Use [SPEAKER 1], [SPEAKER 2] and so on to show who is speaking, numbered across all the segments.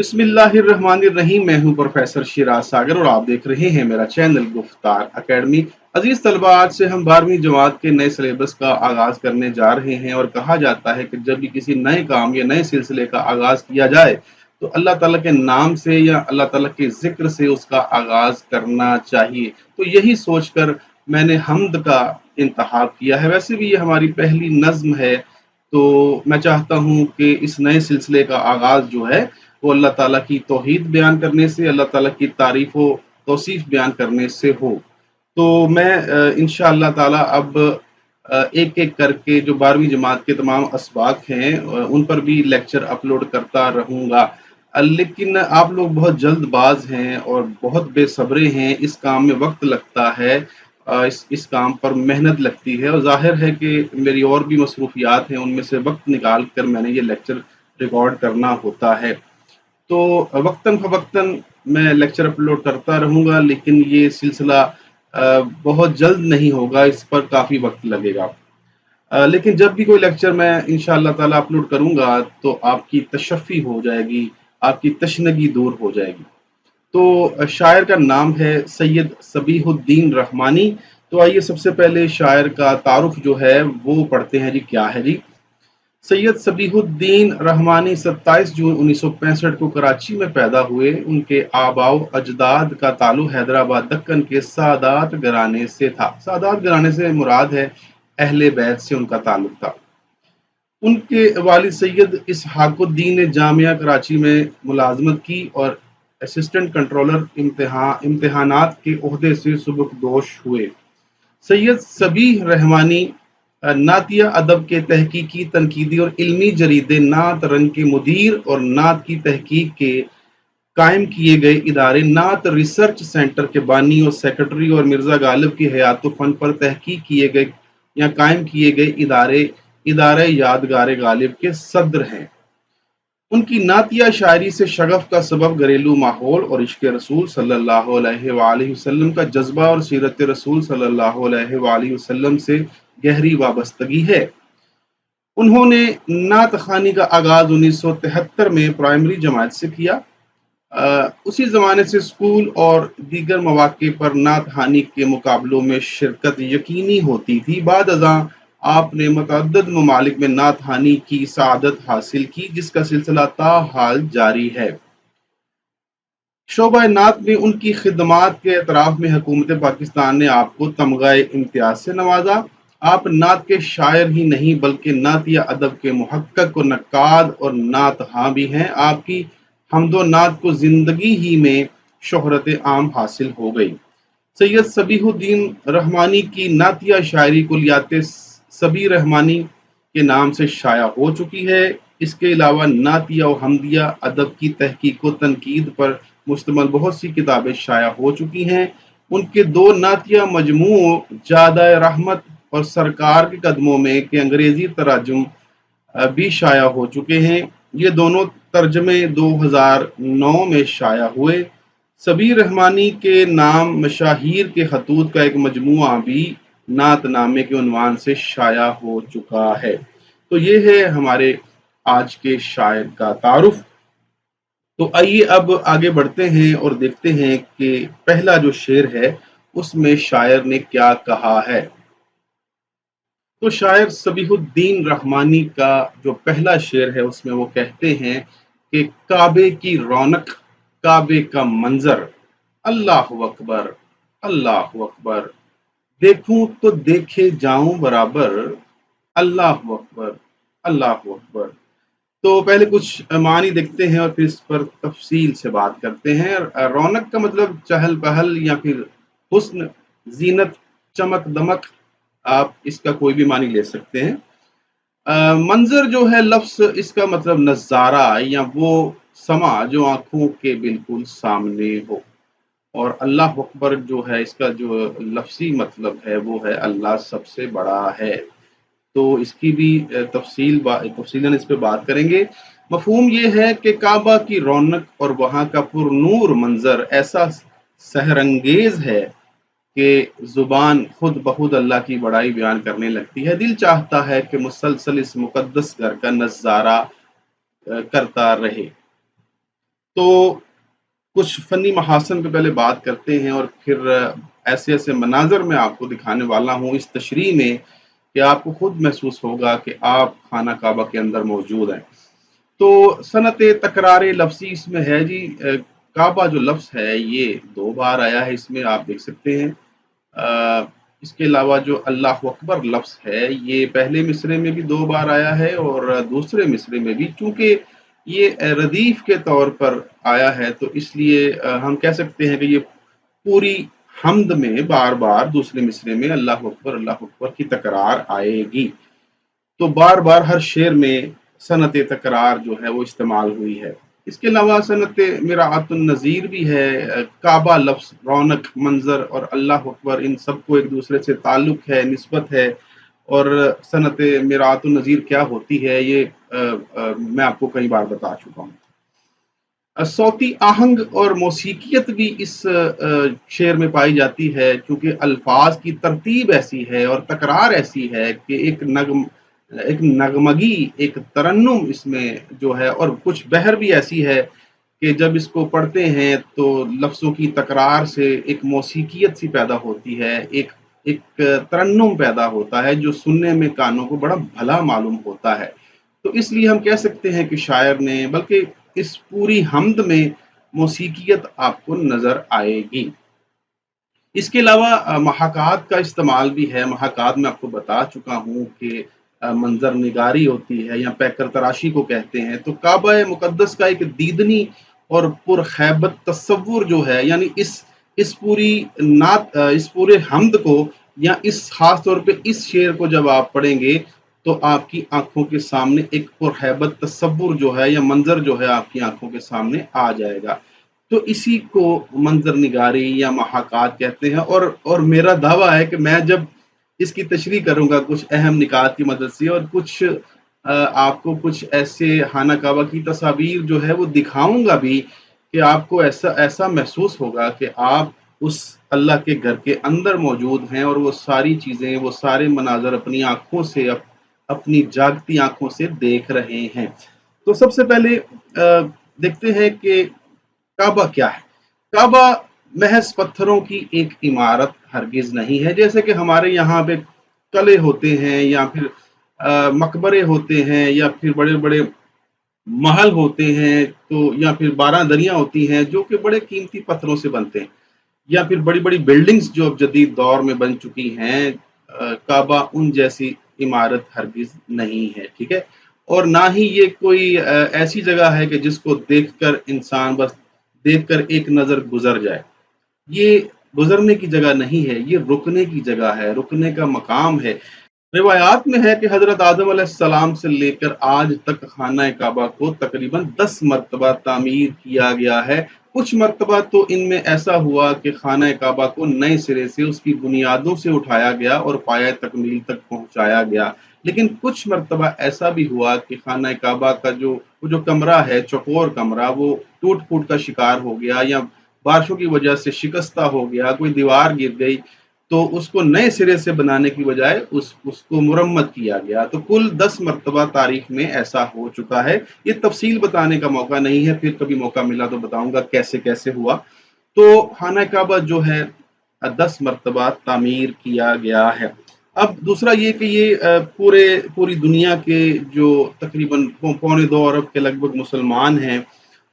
[SPEAKER 1] बिस्मिल्लाहिर्रहमानिर्रहीम। मैं हूं प्रोफेसर शिराज सागर और आप देख रहे हैं मेरा चैनल गुफ्तार एकेडमी। अजीज तलबा, आज से हम 12वीं जमात के नए सिलेबस का आगाज करने जा रहे हैं और कहा जाता है कि जब भी किसी नए काम या नए सिलसिले का आगाज किया जाए तो अल्लाह ताला के नाम से या अल्लाह ताला के जिक्र से उसका आगाज करना चाहिए। तो यही सोचकर मैंने हम्द का इंतखाब किया है। वैसे भी ये हमारी पहली नज्म है, तो मैं चाहता हूँ कि इस नए सिलसिले का आगाज जो है वो अल्लाह ताला की तौहीद बयान करने से, अल्लाह ताला की तारीफ व तौसीफ बयान करने से हो। तो मैं इंशाअल्लाह ताला अब एक एक करके जो 12वीं जमात के तमाम असबाक हैं उन पर भी लेक्चर अपलोड करता रहूँगा। लेकिन आप लोग बहुत जल्दबाज हैं और बहुत बेसब्रे हैं। इस काम में वक्त लगता है, इस काम पर मेहनत लगती है और जाहिर है कि मेरी और भी मसरूफियात हैं, उनमें से वक्त निकाल कर मैंने ये लेक्चर रिकॉर्ड करना होता है। तो वक्तन फवक्तन मैं लेक्चर अपलोड करता रहूँगा, लेकिन ये सिलसिला बहुत जल्द नहीं होगा, इस पर काफ़ी वक्त लगेगा। लेकिन जब भी कोई लेक्चर मैं इंशाअल्लाह ताला अपलोड करूँगा तो आपकी तशफ़ी हो जाएगी, आपकी तशनगी दूर हो जाएगी। तो शायर का नाम है सैयद सबीहुद्दीन रहमानी। तो आइए सबसे पहले शायर का तारुफ जो है वो पढ़ते हैं। जी क्या है जी? सैयद सबीहुद्दीन रहमानी 27 जून 1965 को कराची में पैदा हुए। उनके आबाओ अजदाद का ताल्लुक हैदराबाद दक्कन के सादात घराने से था। सादात घराने से मुराद है अहले बैत से उनका ताल्लुक था। उनके वालिद सैयद इसहाकुद्दीन ने जामिया कराची में मुलाजमत की और असिस्टेंट कंट्रोलर इम्तिहानात के ओहदे से सुबकदोश हुए। सैयद सबीह रहमानी नातिया अदब के तहकीकी, तनकीदी और इल्मी जरीदे नात रंग के मुदीर और नात की तहकीक के कायम किए गए इदारे नात रिसर्च सेंटर के बानी और सेक्रेटरी और मिर्ज़ा गालिब की हयात फ़न पर तहकीक किए गए या कायम किए गए इदारे यादगार गालिब के सदर हैं। उनकी नातिया शायरी से शगफ का सबब घरेलू माहौल और इश्क रसूल सल्लल्लाहु अलैहि वसल्लम का जज्बा और सीरत रसूल सल्लल्लाहु अलैहि वसल्लम से गहरी वाबस्तगी है। उन्होंने नात खानी का आगाज 1973 में प्राइमरी जमात से किया। उसी ज़माने से स्कूल और दीगर मौके पर नात खानी के मुकाबलों में शिरकत यकीनी होती थी। बाद अज़ां आपने मुतअद्दिद ममालिक में नात खानी की सआदत हासिल की, जिसका सिलसिला ताहाल जारी है। शोबा नात में उनकी खिदमात के एतराफ़ में हुकूमत पाकिस्तान ने आपको तमगा इम्तियाज से नवाजा। आप नात के शायर ही नहीं बल्कि नातिया अदब के मुहक्कक और नक्काद और नात हाँ भी हैं। आपकी हमदो नात को जिंदगी ही में शोहरत आम हासिल हो गई। सैयद सबीहुद्दीन रहमानी की नातिया शायरी कुलियात सबी रहमानी के नाम से शाया हो चुकी है। इसके अलावा नातिया और हमदिया अदब की तहकीक व तनकीद पर मुश्तमल बहुत सी किताबें शाया हो चुकी हैं। उनके दो नातिया मजमू जादा रहमत और सरकार के कदमों में के अंग्रेजी तराजुम भी शाया हो चुके हैं। ये दोनों तर्जमे 2009 में शाया हुए। सबीर रहमानी के नाम मशाहीर के खतूत का एक मजमुआ भी नात नामे के उन्वान से शाया हो चुका है। तो ये है हमारे आज के शायर का तारुफ। तो आइए अब आगे बढ़ते हैं और देखते हैं कि पहला जो शेर है उसमें शायर ने क्या कहा है। तो शायर सबीहुद्दीन रहमानी का जो पहला शेर है उसमें वो कहते हैं कि काबे की रौनक, काबे का मंजर, अल्लाह अकबर, अल्लाह अकबर, देखूं तो देखे जाऊं बराबर, अल्लाह अकबर, अल्लाह अकबर। तो पहले कुछ मानी देखते हैं और फिर इस पर तफसील से बात करते हैं। रौनक का मतलब चहल पहल या फिर हुस्न, जीनत, चमक दमक, आप इसका कोई भी मानी ले सकते हैं। मंजर जो है लफ्ज, इसका मतलब नज़ारा या वो समा जो आंखों के बिल्कुल सामने हो। और अल्लाह अकबर जो है इसका जो लफ्जी मतलब है वो है अल्लाह सबसे बड़ा है। तो इसकी भी तफसीलन इस पे बात करेंगे। मफहूम ये है कि काबा की रौनक और वहाँ का पुरनूर मंजर ऐसा सहरंगेज है कि जुबान खुद बखुद अल्लाह की बड़ाई बयान करने लगती है। दिल चाहता है कि मुसलसल इस मुकद्दस घर का नज़ारा करता रहे। तो कुछ फ़नी महासन पे पहले बात करते हैं और फिर ऐसे-ऐसे मनाज़र मैं आपको दिखाने वाला हूँ इस तशरीह में कि आपको खुद महसूस होगा कि आप खाना काबा के अंदर मौजूद हैं। तो सनत तकरार लफ्ज़ी इसमें है जी। काबा जो लफ्ज़ है ये 2 बार आया है इसमें, आप देख सकते हैं। इसके अलावा जो अल्लाहु अकबर लफ्ज़ है ये पहले मिसरे में भी 2 बार आया है और दूसरे मिसरे में भी। चूँकि ये रदीफ़ के तौर पर आया है तो इसलिए हम कह सकते हैं कि ये पूरी हम्द में बार-बार दूसरे मिसरे में अल्लाहु अकबर की तकरार आएगी। तो बार-बार हर शेर में सनत तकरार जो है वो इस्तेमाल हुई है। इसके अलावा सनत मिराअतुन नज़ीर भी है। काबा लफ्ज़ रौनक, मंज़र और अल्लाहु अकबर इन सबको एक दूसरे से ताल्लुक़ है, निस्बत है। और सनत मिराअतुन नज़ीर क्या होती है ये मैं आपको कई बार बता चुका हूँ। सौती आहंग और मौसीकियत भी इस शेर में पाई जाती है क्योंकि अल्फाज की तरतीब ऐसी है और तकरार ऐसी है कि एक नगमगी, एक तरन्नुम इसमें जो है, और कुछ बहर भी ऐसी है कि जब इसको पढ़ते हैं तो लफ्ज़ों की तकरार से एक मौसीकियत सी पैदा होती है, एक एक तरन्नुम पैदा होता है जो सुनने में कानों को बड़ा भला मालूम होता है। तो इसलिए हम कह सकते हैं कि शायर ने, बल्कि इस पूरी हम्द में मौसीकियत आपको नज़र आएगी। इसके अलावा महाकात का इस्तेमाल भी है। महाकात मैं आपको बता चुका हूँ कि मंज़र निगारी होती है या पैकर तराशी को कहते हैं। तो काबा मुक़द्दस का एक दीदनी और पुरखैबत तस्वुर जो है, यानी इस पूरी इस पूरे हम्द को या इस ख़ास तौर पे इस शेर को जब आप पढ़ेंगे तो आपकी आँखों के सामने एक पुरखैबत तस्वुर जो है या मंज़र जो है आपकी आँखों के सामने आ जाएगा। तो इसी को मंज़र निगारी या महाकात कहते हैं। और मेरा दावा है कि मैं जब इसकी तशरीह करूँगा कुछ अहम निकात की मदद से और कुछ आपको कुछ ऐसे खाना काबा की तस्वीर जो है वो दिखाऊँगा भी कि आपको ऐसा ऐसा महसूस होगा कि आप उस अल्लाह के घर के अंदर मौजूद हैं और वो सारी चीज़ें, वो सारे मनाज़र अपनी आँखों से, अपनी जागती आँखों से देख रहे हैं। तो सबसे पहले देखते हैं कि काबा क्या है? काबा महज़ पत्थरों की एक इमारत हरगिज़ नहीं है, जैसे कि हमारे यहाँ पे किले होते हैं या फिर मकबरे होते हैं या फिर बड़े-बड़े महल होते हैं, तो या फिर बारादरियाँ होती हैं जो कि बड़े कीमती पत्थरों से बनते हैं, या फिर बड़ी-बड़ी बिल्डिंग्स जो अब जदीद दौर में बन चुकी हैं। काबा उन जैसी इमारत हरगिज़ नहीं है, ठीक है? और ना ही ये कोई ऐसी जगह है कि जिसको देखकर इंसान बस देखकर एक नज़र गुज़र जाए। ये गुज़रने की जगह नहीं है, ये रुकने की जगह है, रुकने का मकाम है। रिवायात में है कि हज़रत आदम अलैहिस्सलाम से लेकर आज तक खाना काबा को तकरीबन 10 मर्तबा तामीर किया गया है। कुछ मर्तबा तो इनमें ऐसा हुआ कि खाना काबा को नए सिरे से उसकी बुनियादों से उठाया गया और पाया तकमील तक पहुँचाया गया। लेकिन कुछ मर्तबा ऐसा भी हुआ कि खाना काबा का वो जो कमरा है, चौकोर कमरा, वो टूट-फूट का शिकार हो गया या बारिशों की वजह से शिकस्ता हो गया, कोई दीवार गिर गई, तो उसको नए सिरे से बनाने की बजाय उसको मुरम्मत किया गया। तो कुल 10 मर्तबा तारीख में ऐसा हो चुका है। ये तफ़सील बताने का मौका नहीं है, फिर कभी मौका मिला तो बताऊँगा कैसे-कैसे हुआ। तो खाना काबा जो है 10 मर्तबा तामीर किया गया है। अब दूसरा ये कि ये पूरी दुनिया के जो तकरीबन पौने 2 अरब के लगभग मुसलमान हैं,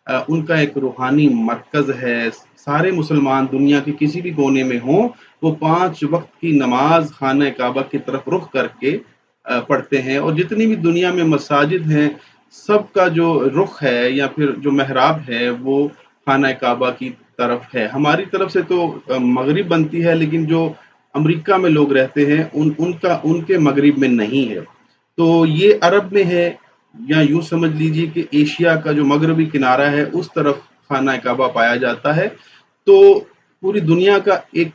[SPEAKER 1] उनका एक रूहानी मरकज़ है। सारे मुसलमान दुनिया के किसी भी कोने में हों, वो 5 वक़्त की नमाज़ खाना काबा की तरफ रुख करके पढ़ते हैं। और जितनी भी दुनिया में मसाजिद हैं, सबका जो रुख है या फिर जो महराब है वो खाना काबा की तरफ है। हमारी तरफ से तो मगरिब बनती है, लेकिन जो अमेरिका में लोग रहते हैं उनके मगरिब में नहीं है। तो ये अरब में है, या यूँ समझ लीजिए कि एशिया का जो मगरबी किनारा है उस तरफ खाना काबा पाया जाता है। तो पूरी दुनिया का एक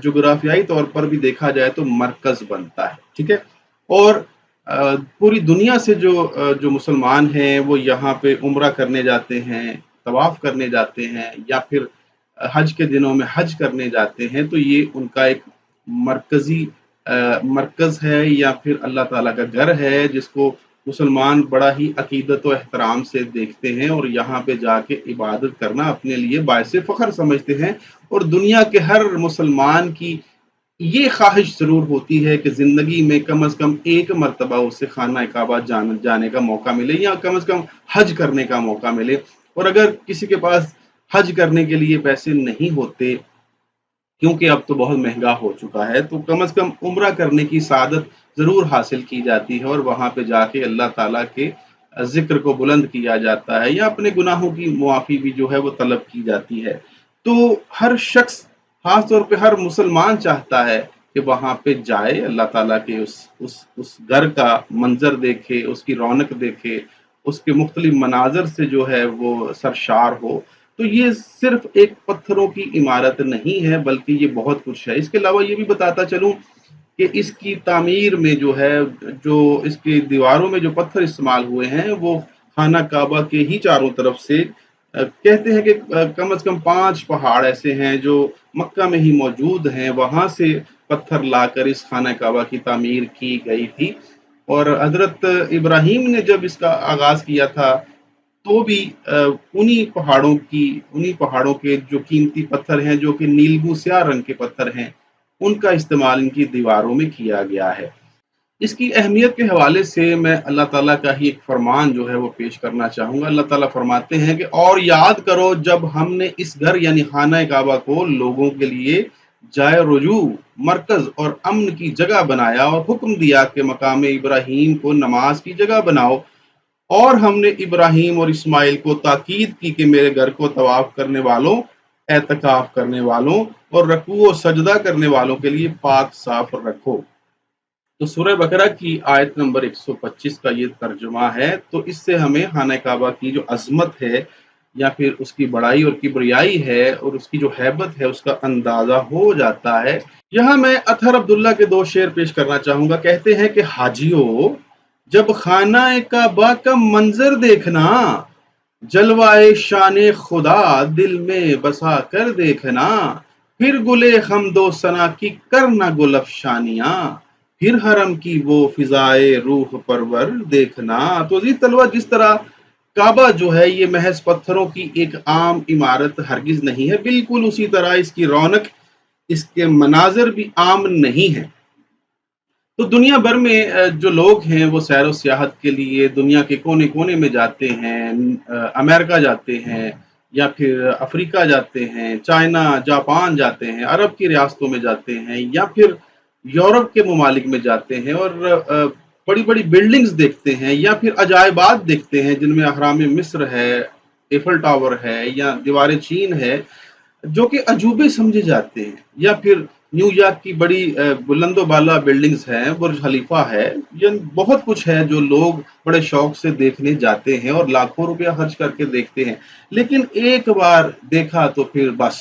[SPEAKER 1] जुग़राफ़ियाई तौर पर भी देखा जाए तो मरकज़ बनता है, ठीक है? और पूरी दुनिया से जो मुसलमान हैं वो यहाँ पे उम्रा करने जाते हैं, तवाफ़ करने जाते हैं या फिर हज के दिनों में हज करने जाते हैं, तो ये उनका एक मरकज़ी मरकज़ है या फिर अल्लाह ताला का घर है जिसको मुसलमान बड़ा ही अकीदत व एहतराम से देखते हैं और यहाँ पे जाके इबादत करना अपने लिए बायसे फ़ख्र समझते हैं। और दुनिया के हर मुसलमान की ये ख्वाहिश ज़रूर होती है कि ज़िंदगी में कम से कम एक मर्तबा उसे खाना काबा जाने का मौका मिले, या कम से कम हज करने का मौका मिले। और अगर किसी के पास हज करने के लिए पैसे नहीं होते, क्योंकि अब तो बहुत महंगा हो चुका है, तो कम से कम उम्रा करने की सादत ज़रूर हासिल की जाती है और वहाँ पे जाके अल्लाह ताला के ज़िक्र को बुलंद किया जाता है, या अपने गुनाहों की मुआफ़ी भी जो है वो तलब की जाती है। तो हर शख्स, ख़ास तौर पे हर मुसलमान चाहता है कि वहाँ पे जाए, अल्लाह ताला के उस घर का मंज़र देखे, उसकी रौनक देखे, उसके मुख्तलिफ मनाज़र से जो है वो सरशार हो। तो ये सिर्फ एक पत्थरों की इमारत नहीं है, बल्कि ये बहुत कुछ है। इसके अलावा ये भी बताता चलूँ कि इसकी तामीर में जो है, जो इसकी दीवारों में जो पत्थर इस्तेमाल हुए हैं, वो खाना काबा के ही चारों तरफ से कहते हैं कि कम से कम 5 पहाड़ ऐसे हैं जो मक्का में ही मौजूद हैं, वहाँ से पत्थर लाकर इस खाना काबा की तामीर की गई थी। और हज़रत इब्राहीम ने जब इसका आगाज़ किया था, तो भी उन्हीं पहाड़ों के जो कीमती पत्थर हैं, जो कि नीलबू स्याह रंग के पत्थर हैं, उनका इस्तेमाल इनकी दीवारों में किया गया है। इसकी अहमियत के हवाले से मैं अल्लाह ताला का ही एक फरमान जो है वो पेश करना चाहूँगा। अल्लाह ताला फरमाते हैं कि और याद करो जब हमने इस घर यानी खाना काबा को लोगों के लिए जाए रुजू, मरकज़ और अमन की जगह बनाया, और हुक्म दिया कि मकाम इब्राहीम को नमाज की जगह बनाओ। और हमने इब्राहीम और इस्माइल को ताकीद की कि मेरे घर को तवाफ करने वालों, एतकाफ करने वालों और रकू और सजदा करने वालों के लिए पाक साफ रखो। तो सूरह बकरा की आयत नंबर 125 का ये तर्जुमा है। तो इससे हमें खाना काबा की जो अजमत है, या फिर उसकी बड़ाई और किबरियाई है, और उसकी जो हैबत है, उसका अंदाजा हो जाता है। यहाँ मैं अतहर अब्दुल्ला के 2 शेर पेश करना चाहूँगा। कहते हैं कि हाजियो, जब खाना काबा का मंज़र देखना, जलवाए शान खुदा दिल में बसा कर देखना, फिर गुले हमदो सना की करना गुलफशानियाँ, फिर हरम की वो फिजाए रूह परवर देखना। तो जी तलवा, जिस तरह काबा जो है ये महज पत्थरों की एक आम इमारत हरगिज नहीं है, बिल्कुल उसी तरह इसकी रौनक, इसके मनाजिर भी आम नहीं है। तो दुनिया भर में जो लोग हैं वो सैर व सियाहत के लिए दुनिया के कोने-कोने में जाते हैं। अमेरिका जाते हैं, या फिर अफ्रीका जाते हैं, चाइना, जापान जाते हैं, अरब की रियासतों में जाते हैं, या फिर यूरोप के ममालिक में जाते हैं, और बड़ी-बड़ी बिल्डिंग्स देखते हैं, या फिर अजायबात देखते हैं जिनमें अहराम मिस्र है, एफल टावर है, या दीवार चीन है, जो कि अजूबे समझे जाते हैं। या फिर न्यूयॉर्क की बड़ी बुलंदो बाला बिल्डिंग्स हैं, बुर्ज खलीफा है, ये बहुत कुछ है जो लोग बड़े शौक से देखने जाते हैं और लाखों रुपया खर्च करके देखते हैं। लेकिन एक बार देखा तो फिर बस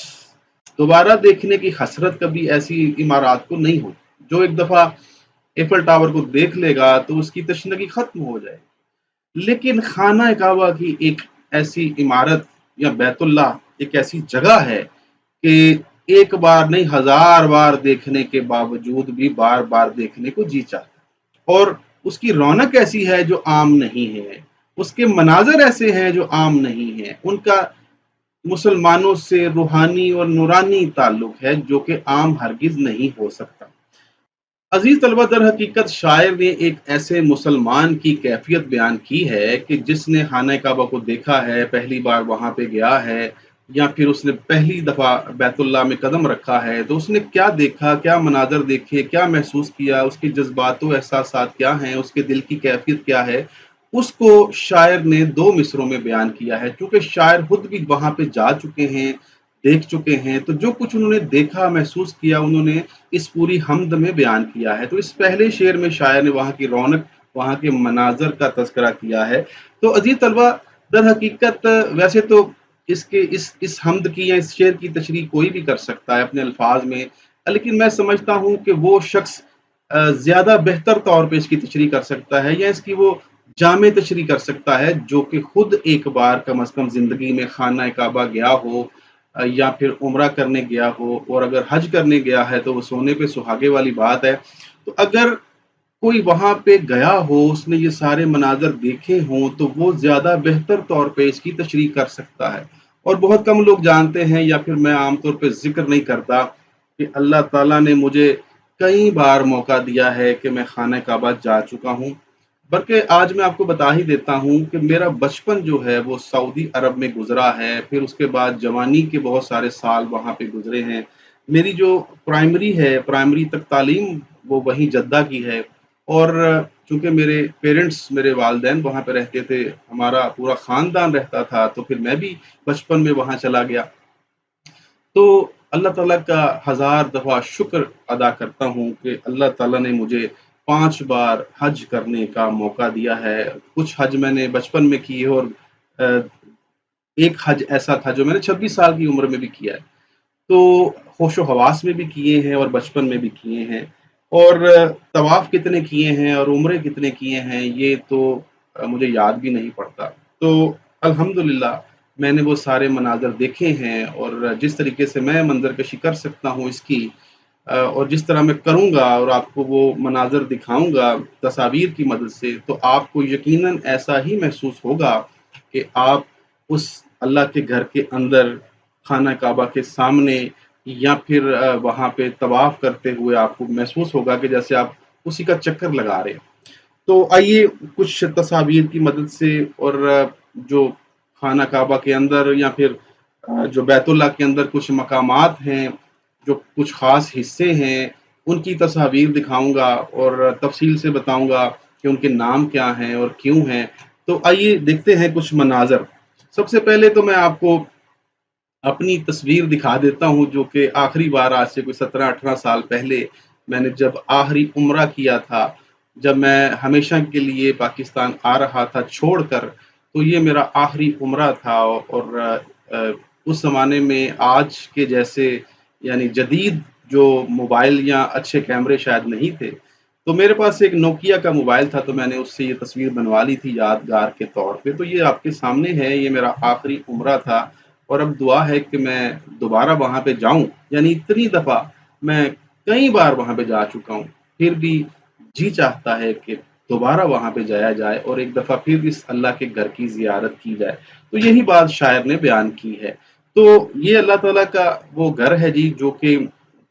[SPEAKER 1] दोबारा देखने की हसरत कभी ऐसी इमारत को नहीं होती। जो एक दफा एफल टावर को देख लेगा तो उसकी तशनगी खत्म हो जाएगी। लेकिन खाना काबा की एक ऐसी इमारत, या बैतुल्लाह एक ऐसी जगह है कि एक बार नहीं, हजार बार देखने के बावजूद भी बार बार देखने को जी चाहता है। और उसकी रौनक ऐसी है जो आम नहीं है, उसके मनाजर ऐसे हैं जो आम नहीं है, उनका मुसलमानों से रूहानी और नूरानी ताल्लुक है जो कि आम हरगिज नहीं हो सकता। अजीज तलबा, दर हकीकत शायर ने एक ऐसे मुसलमान की कैफियत बयान की है कि जिसने खाना काबा को देखा है, पहली बार वहां पे गया है, या फिर उसने पहली दफा बैतुल्लाह में कदम रखा है, तो उसने क्या देखा, क्या मनाजर देखे, क्या महसूस किया, उसके जज्बात व एहसासात क्या हैं, उसके दिल की कैफियत क्या है, उसको शायर ने 2 मिसरों में बयान किया है। क्योंकि शायर खुद भी वहां पे जा चुके हैं, देख चुके हैं, तो जो कुछ उन्होंने देखा, महसूस किया, उन्होंने इस पूरी हमद में बयान किया है। तो इस पहले शेर में शायर ने वहाँ की रौनक, वहाँ के मनाजर का तज़किरा किया है। तो अजीज तलबा, दर हकीकत वैसे तो इसके इस हमद की या इस शेर की तशरीह कोई भी कर सकता है अपने अल्फाज में, लेकिन मैं समझता हूँ कि वो शख्स ज़्यादा बेहतर तौर पे इसकी तशरीह कर सकता है, या इसकी वो जामे तशरीह कर सकता है, जो कि खुद एक बार कम अज़ कम ज़िंदगी में खाना काबा गया हो, या फिर उम्रा करने गया हो, और अगर हज करने गया है तो वो सोने पे सुहागे वाली बात है। तो अगर कोई वहाँ पे गया हो, उसने ये सारे मनाज़र देखे हों, तो वो ज़्यादा बेहतर तौर पे इसकी तशरीह कर सकता है। और बहुत कम लोग जानते हैं, या फिर मैं आम तौर पे ज़िक्र नहीं करता कि अल्लाह ताला ने मुझे कई बार मौका दिया है कि मैं खाना काबा जा चुका हूँ। बल्कि आज मैं आपको बता ही देता हूँ कि मेरा बचपन जो है वो सऊदी अरब में गुज़रा है, फिर उसके बाद जवानी के बहुत सारे साल वहाँ पे गुज़रे हैं। मेरी जो प्राइमरी तक तालीम वो वहीं जद्दा की है। और चूँकि मेरे पेरेंट्स, मेरे वालिदैन वहाँ पे रहते थे, हमारा पूरा ख़ानदान रहता था, तो फिर मैं भी बचपन में वहाँ चला गया। तो अल्लाह ताला का हज़ार दफ़ा शुक्र अदा करता हूँ कि अल्लाह ताला ने मुझे 5 बार हज करने का मौका दिया है। कुछ हज मैंने बचपन में किए, और अ, एक हज ऐसा था जो मैंने 26 साल की उम्र में भी किया है। तो होशो-हवास में भी किए हैं और बचपन में भी किए हैं। और तवाफ़ कितने किए हैं और उम्रे कितने किए हैं, ये तो मुझे याद भी नहीं पड़ता। तो अल्हम्दुलिल्लाह मैंने वो सारे मनाज़र देखे हैं, और जिस तरीके से मैं मंज़रकशी कर सकता हूँ इसकी, और जिस तरह मैं करूँगा और आपको वो मनाज़र दिखाऊँगा तस्वीर की मदद से, तो आपको यकीनन ऐसा ही महसूस होगा कि आप उस अल्लाह के घर के अंदर, खाना काबा के सामने, या फिर वहाँ पे तवाफ़ करते हुए आपको महसूस होगा कि जैसे आप उसी का चक्कर लगा रहे हैं। तो आइए कुछ तस्वीर की मदद से, और जो खाना काबा के अंदर, या फिर जो बैतुल्लाह के अंदर कुछ मकामात हैं, जो कुछ ख़ास हिस्से हैं, उनकी तस्वीर दिखाऊँगा और तफ़सील से बताऊँगा कि उनके नाम क्या हैं और क्यों हैं। तो आइए देखते हैं कुछ मनाज़र। सबसे पहले तो मैं आपको अपनी तस्वीर दिखा देता हूँ, जो कि आखिरी बार आज से कोई 17-18 साल पहले मैंने जब आखिरी उम्रा किया था, जब मैं हमेशा के लिए पाकिस्तान आ रहा था छोड़कर, तो ये मेरा आखिरी उम्रा था। और उस ज़माने में आज के जैसे, यानी जदीद जो मोबाइल या अच्छे कैमरे शायद नहीं थे। तो मेरे पास एक नोकिया का मोबाइल था, तो मैंने उससे ये तस्वीर बनवा ली थी यादगार के तौर पे। तो ये आपके सामने है, ये मेरा आखिरी उम्रा था। और अब दुआ है कि मैं दोबारा वहाँ पे जाऊँ, यानी इतनी दफ़ा मैं कई बार वहाँ पे जा चुका हूँ, फिर भी जी चाहता है कि दोबारा वहाँ पे जाया जाए और एक दफ़ा फिर इस अल्लाह के घर की ज़ियारत की जाए। तो यही बात शायर ने बयान की है। तो ये अल्लाह ताला का वो घर है जी, जो कि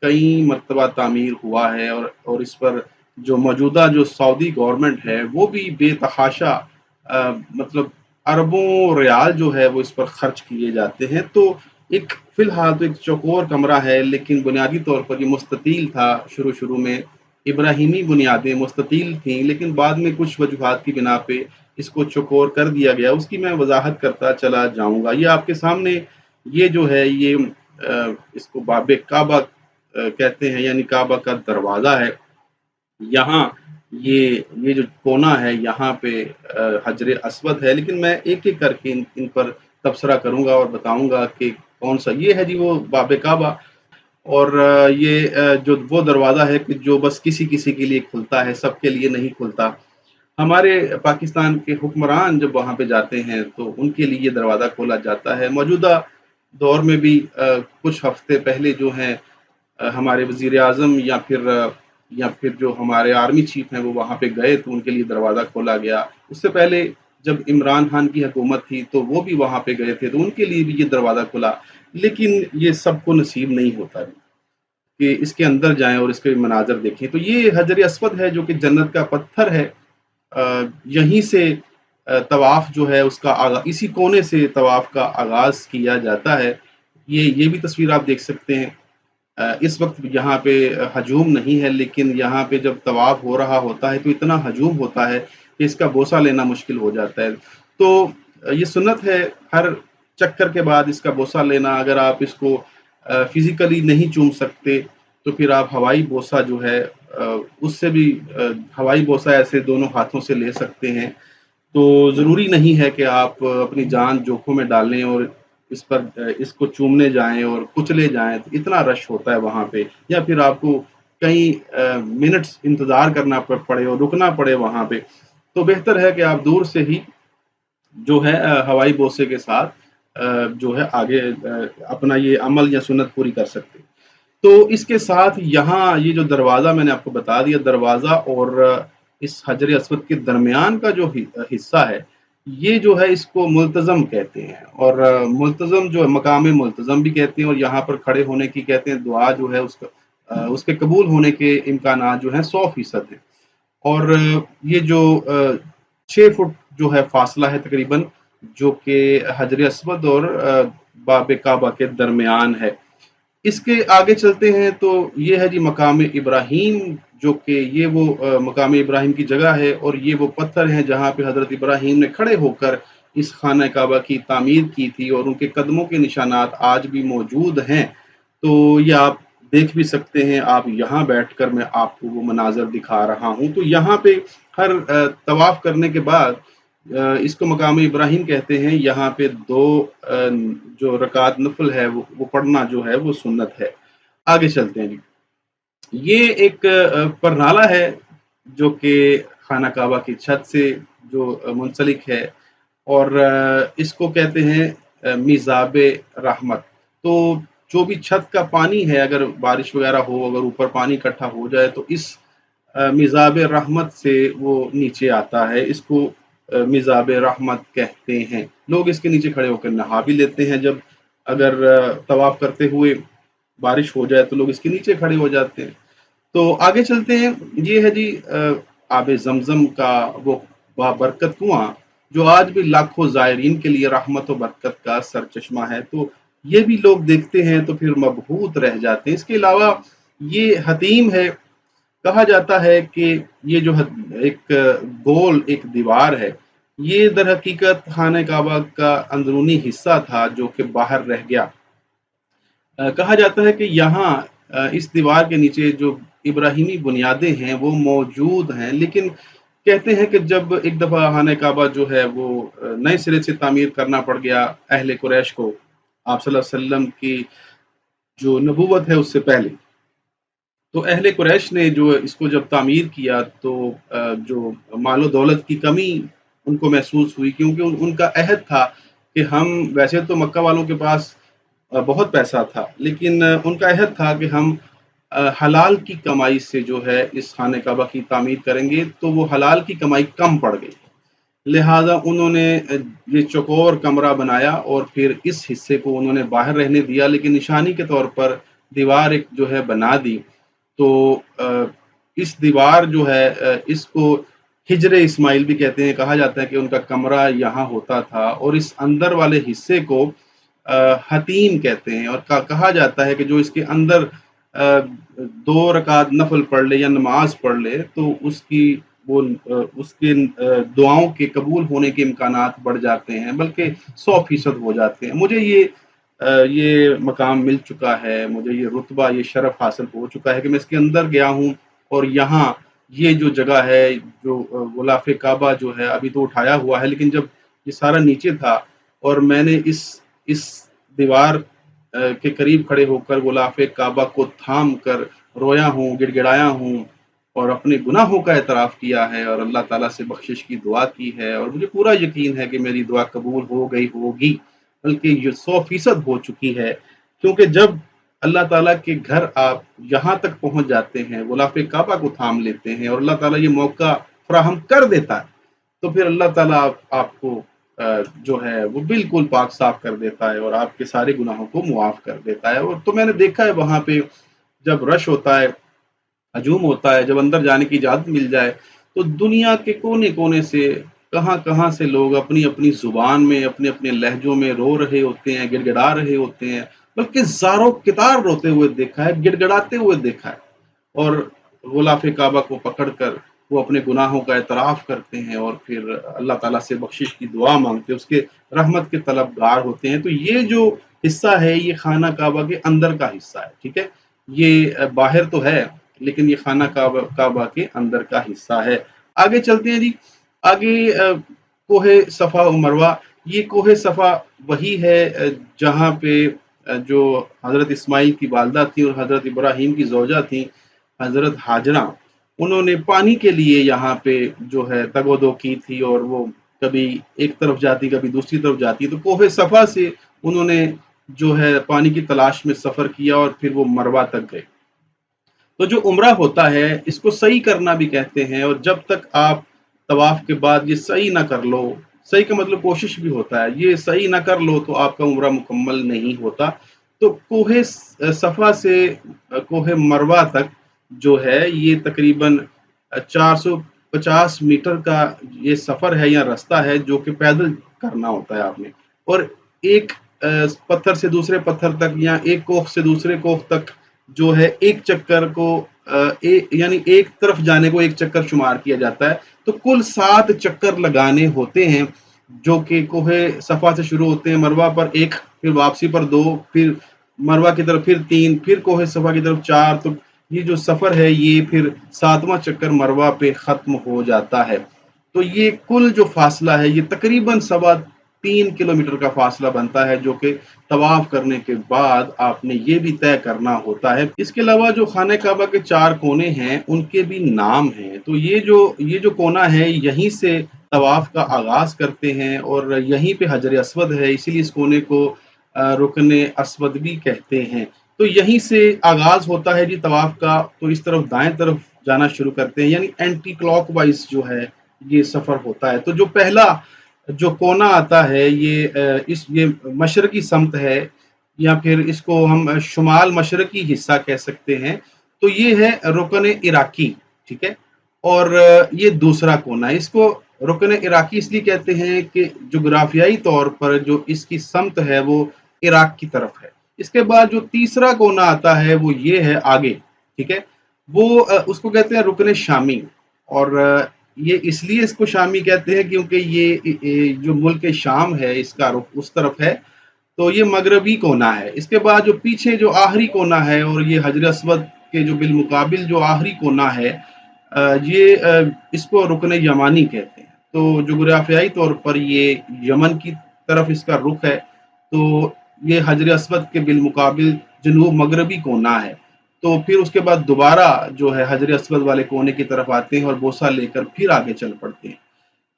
[SPEAKER 1] कई मर्तबा तामीर हुआ है, और इस पर जो मौजूदा जो सऊदी गवर्नमेंट है, वो भी बेतहाशा मतलब अरबों रियाल जो है वो इस पर खर्च किए जाते हैं। तो एक फ़िलहाल तो एक चौकोर कमरा है, लेकिन बुनियादी तौर पर ये मुस्ततील था शुरू-शुरू में। इब्राहिमी बुनियादें मुस्ततील थीं, लेकिन बाद में कुछ वजूहात की बिना पे इसको चौकोर कर दिया गया। उसकी मैं वज़ाहत करता चला जाऊँगा। ये आपके सामने ये जो है, ये इसको बाब काबा कहते हैं, यानी काबा का दरवाज़ा है। यहाँ ये जो कोना है, यहाँ पे हजर अस्वद है, लेकिन मैं एक-एक करके इन पर तबसरा करूँगा और बताऊँगा कि कौन-सा ये है जी वो बाब काबा। और ये जो वो दरवाज़ा है कि जो बस किसी-किसी के लिए खुलता है, सबके लिए नहीं खुलता। हमारे पाकिस्तान के हुक्मरान जब वहाँ पे जाते हैं, तो उनके लिए ये दरवाज़ा खोला जाता है। मौजूदा दौर में भी कुछ हफ़्ते पहले जो हैं, हमारे वज़ीर-ए-आज़म या फिर जो हमारे आर्मी चीफ़ हैं, वो वहाँ पे गए, तो उनके लिए दरवाज़ा खोला गया। उससे पहले जब इमरान खान की हुकूमत थी, तो वो भी वहाँ पे गए थे, तो उनके लिए भी ये दरवाज़ा खुला। लेकिन ये सबको नसीब नहीं होता कि इसके अंदर जाएँ और इसके मनाज़र देखें। तो ये हजर अस्वद है, जो कि जन्नत का पत्थर है। यहीं से तवाफ़ जो है उसका इसी कोने से तवाफ़ का आगाज़ किया जाता है। ये भी तस्वीर आप देख सकते हैं। इस वक़्त यहाँ पे हजूम नहीं है, लेकिन यहाँ पे जब तवाफ़ हो रहा होता है, तो इतना हजूम होता है कि इसका बोसा लेना मुश्किल हो जाता है। तो ये सुन्नत है, हर चक्कर के बाद इसका बोसा लेना। अगर आप इसको फ़िज़िकली नहीं चूम सकते, तो फिर आप हवाई बोसा जो है उससे भी हवाई बोसा ऐसे दोनों हाथों से ले सकते हैं। तो ज़रूरी नहीं है कि आप अपनी जान जोखिम में डालें और इसको चूमने जाएँ और कुचले जाएँ, तो इतना रश होता है वहाँ पे, या फिर आपको कई मिनट्स इंतज़ार करना पड़े और रुकना पड़े वहाँ पे। तो बेहतर है कि आप दूर से ही जो है हवाई बोसे के साथ जो है आगे अपना ये अमल या सुन्नत पूरी कर सकते हैं। तो इसके साथ यहाँ ये जो दरवाज़ा मैंने आपको बता दिया, दरवाज़ा और इस हजर अस्वद के दरमियान का जो हिस्सा है, ये जो है इसको मुल्तज़म कहते हैं। और मुल्तज़म जो है मकाम मुल्तज़म भी कहते हैं, और यहाँ पर खड़े होने की कहते हैं दुआ जो है उसका उसके कबूल होने के इम्कानात जो हैं 100% हैं। और ये जो 6 फुट जो है फासला है तकरीबन, जो कि हजर अस्वद और बाब काबा के दरमियान है। इसके आगे चलते हैं तो ये है जी मकाम इब्राहीम, जो कि ये वो मकाम इब्राहीम की जगह है, और ये वो पत्थर हैं जहाँ पे हज़रत इब्राहीम ने खड़े होकर इस खाना काबा की तामीर की थी, और उनके कदमों के निशानात आज भी मौजूद हैं। तो ये आप देख भी सकते हैं, आप यहाँ बैठकर मैं आपको वो मनाज़र दिखा रहा हूँ। तो यहाँ पे हर तवाफ़ करने के बाद इसको मकाम इब्राहीम कहते हैं, यहाँ पे 2 जो रकात नफ़ल है वो पढ़ना जो है वो सुन्नत है। आगे चलते हैं जी। ये एक परनाला है जो कि खाना काबा की छत से जो मुंसलिक है, और इसको कहते हैं मिज़ाब रहमत। तो जो भी छत का पानी है, अगर बारिश वगैरह हो, अगर ऊपर पानी इकट्ठा हो जाए तो इस मिज़ाब रहमत से वो नीचे आता है। इसको मिज़ाब रहमत कहते हैं। लोग इसके नीचे खड़े होकर नहा भी लेते हैं, जब अगर तवाफ़ करते हुए बारिश हो जाए तो लोग इसके नीचे खड़े हो जाते हैं। तो आगे चलते हैं। ये है जी आब ज़मज़म का वो बाबरकत कुआँ, जो आज भी लाखों ज़ायरीन के लिए रहमत और बरकत का सरचश्मा है। तो ये भी लोग देखते हैं तो फिर मबहूत रह जाते हैं। इसके अलावा ये हतीम है। कहा जाता है कि ये जो एक गोल एक दीवार है, ये दर हकीकत खाने काबा का अंदरूनी हिस्सा था जो कि बाहर रह गया। कहा जाता है कि यहाँ इस दीवार के नीचे जो इब्राहिमी बुनियादें हैं वो मौजूद हैं, लेकिन कहते हैं कि जब एक दफ़ा खाने काबा जो है वो नए सिरे से तामीर करना पड़ गया अहले कुरैश को, आप सल्लल्लाहु अलैहि वसल्लम की जो नबूवत है उससे पहले, तो अहले कुरैश ने जो इसको जब तामीर किया तो जो मालो दौलत की कमी उनको महसूस हुई, क्योंकि उनका अहद था कि हम, वैसे तो मक्का वालों के पास बहुत पैसा था, लेकिन उनका अहद था कि हम हलाल की कमाई से जो है इस खाने काबा की तामीर करेंगे। तो वो हलाल की कमाई कम पड़ गई, लिहाजा उन्होंने ये चौकोर कमरा बनाया और फिर इस हिस्से को उन्होंने बाहर रहने दिया, लेकिन निशानी के तौर पर दीवार एक जो है बना दी। तो इस दीवार जो है इसको हिजरे इस्माइल भी कहते हैं। कहा जाता है कि उनका कमरा यहाँ होता था, और इस अंदर वाले हिस्से को हतीम कहते हैं। और कहा जाता है कि जो इसके अंदर 2 रकात नफल पढ़ ले या नमाज पढ़ ले तो उसकी वो उसके दुआओं के कबूल होने के इम्कानात बढ़ जाते हैं, बल्कि 100% हो जाते हैं। मुझे ये मकाम मिल चुका है, मुझे ये रुतबा, ये शरफ हासिल हो चुका है कि मैं इसके अंदर गया हूँ, और यहाँ ये जो जगह है, जो गुलाफ काबा जो है अभी तो उठाया हुआ है, लेकिन जब ये सारा नीचे था और मैंने इस दीवार के करीब खड़े होकर गुलाफ काबा को थाम कर रोया हूँ, गिड़गिड़ाया हूँ, और अपने गुनाहों का एतराफ़ किया है, और अल्लाह ताला से बख्शिश की दुआ की है, और मुझे पूरा यकीन है कि मेरी दुआ कबूल हो गई होगी, बल्कि ये 100% हो चुकी है। क्योंकि जब अल्लाह ताला के घर आप यहाँ तक पहुँच जाते हैं, गुलाफ काबा को थाम लेते हैं, और अल्लाह ताला ये मौका फ़राहम कर देता है, तो फिर अल्लाह ताला आपको जो है वो बिल्कुल पाक साफ कर देता है, और आपके सारे गुनाहों को मुआफ़ कर देता है। और तो मैंने देखा है वहाँ पे जब रश होता है, हजूम होता है, जब अंदर जाने की इजाज़त मिल जाए, तो दुनिया के कोने-कोने से, कहाँ-कहाँ से लोग अपनी-अपनी ज़ुबान में, अपने-अपने लहज़ों में रो रहे होते हैं, गिड़गिड़ा रहे होते हैं, बल्कि ज़ारो-कितार रोते हुए देखा है, गिड़गिड़ाते हुए देखा है। और गुलाफ़ काबा को पकड़कर वो अपने गुनाहों का एतराफ़ करते हैं, और फिर अल्लाह ताला से बख्शिश की दुआ माँगते हैं, उसके रहमत के तलबगार होते हैं। तो ये जो हिस्सा है, ये खाना काबा के अंदर का हिस्सा है, ठीक है? ये बाहर तो है, लेकिन ये खाना काबा के अंदर का हिस्सा है। आगे चलते हैं जी। आगे कोहे सफ़ा और मरवा। ये कोहे सफ़ा वही है जहाँ पे जो हज़रत इस्माइल की वालिदा थी और हज़रत इब्राहीम की ज़ौजा थी, हज़रत हाजरा, उन्होंने पानी के लिए यहाँ पे जो है तग-ओ-दो की थी, और वो कभी एक तरफ जाती, कभी दूसरी तरफ जाती। तो कोहे सफ़ा से उन्होंने जो है पानी की तलाश में सफ़र किया, और फिर वो मरवा तक गए। तो जो उम्रा होता है इसको सही करना भी कहते हैं, और जब तक आप तवाफ के बाद ये सही ना कर लो, सही का मतलब कोशिश भी होता है, ये सही ना कर लो तो आपका उम्रा मुकम्मल नहीं होता। तो कोहे सफ़ा से कोहे मरवा तक जो है ये तकरीबन 450 मीटर का ये सफ़र है या रास्ता है जो कि पैदल करना होता है आपने। और एक पत्थर से दूसरे पत्थर तक या एक कोख से दूसरे कोख तक जो है एक चक्कर को यानी एक तरफ जाने को एक चक्कर शुमार किया जाता है। तो कुल 7 चक्कर लगाने होते हैं जो कि कोहे सफ़ा से शुरू होते हैं, मरवा पर 1, फिर वापसी पर 2, फिर मरवा की तरफ फिर 3, फिर कोहे सफ़ा की तरफ 4। तो ये जो सफ़र है ये फिर 7वां चक्कर मरवा पे ख़त्म हो जाता है। तो ये कुल जो फ़ासला है ये तकरीबन सवा 3 किलोमीटर का फ़ासला बनता है, जो कि तवाफ़ करने के बाद आपने ये भी तय करना होता है। इसके अलावा जो खाने काबा के 4 कोने हैं उनके भी नाम हैं। तो ये जो कोना है यहीं से तवाफ़ का आगाज़ करते हैं और यहीं पे हजर अस्वद है, इसीलिए इस कोने को रुकने अस्वद भी कहते हैं। तो यहीं से आगाज़ होता है जी तवाफ़ का, तो इस तरफ दाएं तरफ जाना शुरू करते हैं, यानी एंटी क्लॉकवाइज जो है ये सफ़र होता है। तो जो पहला जो कोना आता है ये मशरकी समत है, या फिर इसको हम शुमाल मशरकी हिस्सा कह सकते हैं। तो ये है रुकन इराकी, ठीक है। और ये दूसरा कोना है, इसको रुकन इराकी इसलिए कहते हैं कि जोग्राफियाई तौर पर जो इसकी समत है वो इराक की तरफ है। इसके बाद जो तीसरा कोना आता है वो ये है आगे, ठीक है। वो उसको कहते हैं रुकन शामी। और ये इसलिए इसको शामी कहते हैं क्योंकि ये जो मुल्क शाम है इसका रुख उस तरफ है। तो ये मगरबी कोना है। इसके बाद जो पीछे जो आखिरी कोना है और ये हजर अस्वद के जो बिलमुकाबिल जो आखिरी कोना है, इसको रुकन यमानी कहते हैं। तो जोग्राफियाई तौर पर ये यमन की तरफ इसका रुख है। तो ये हजर अस्वद के बिलमुकाबिल जनूब मगरबी कोना है। तो फिर उसके बाद दोबारा जो है हजर अस्वद वाले कोने की तरफ आते हैं और बोसा लेकर फिर आगे चल पड़ते हैं।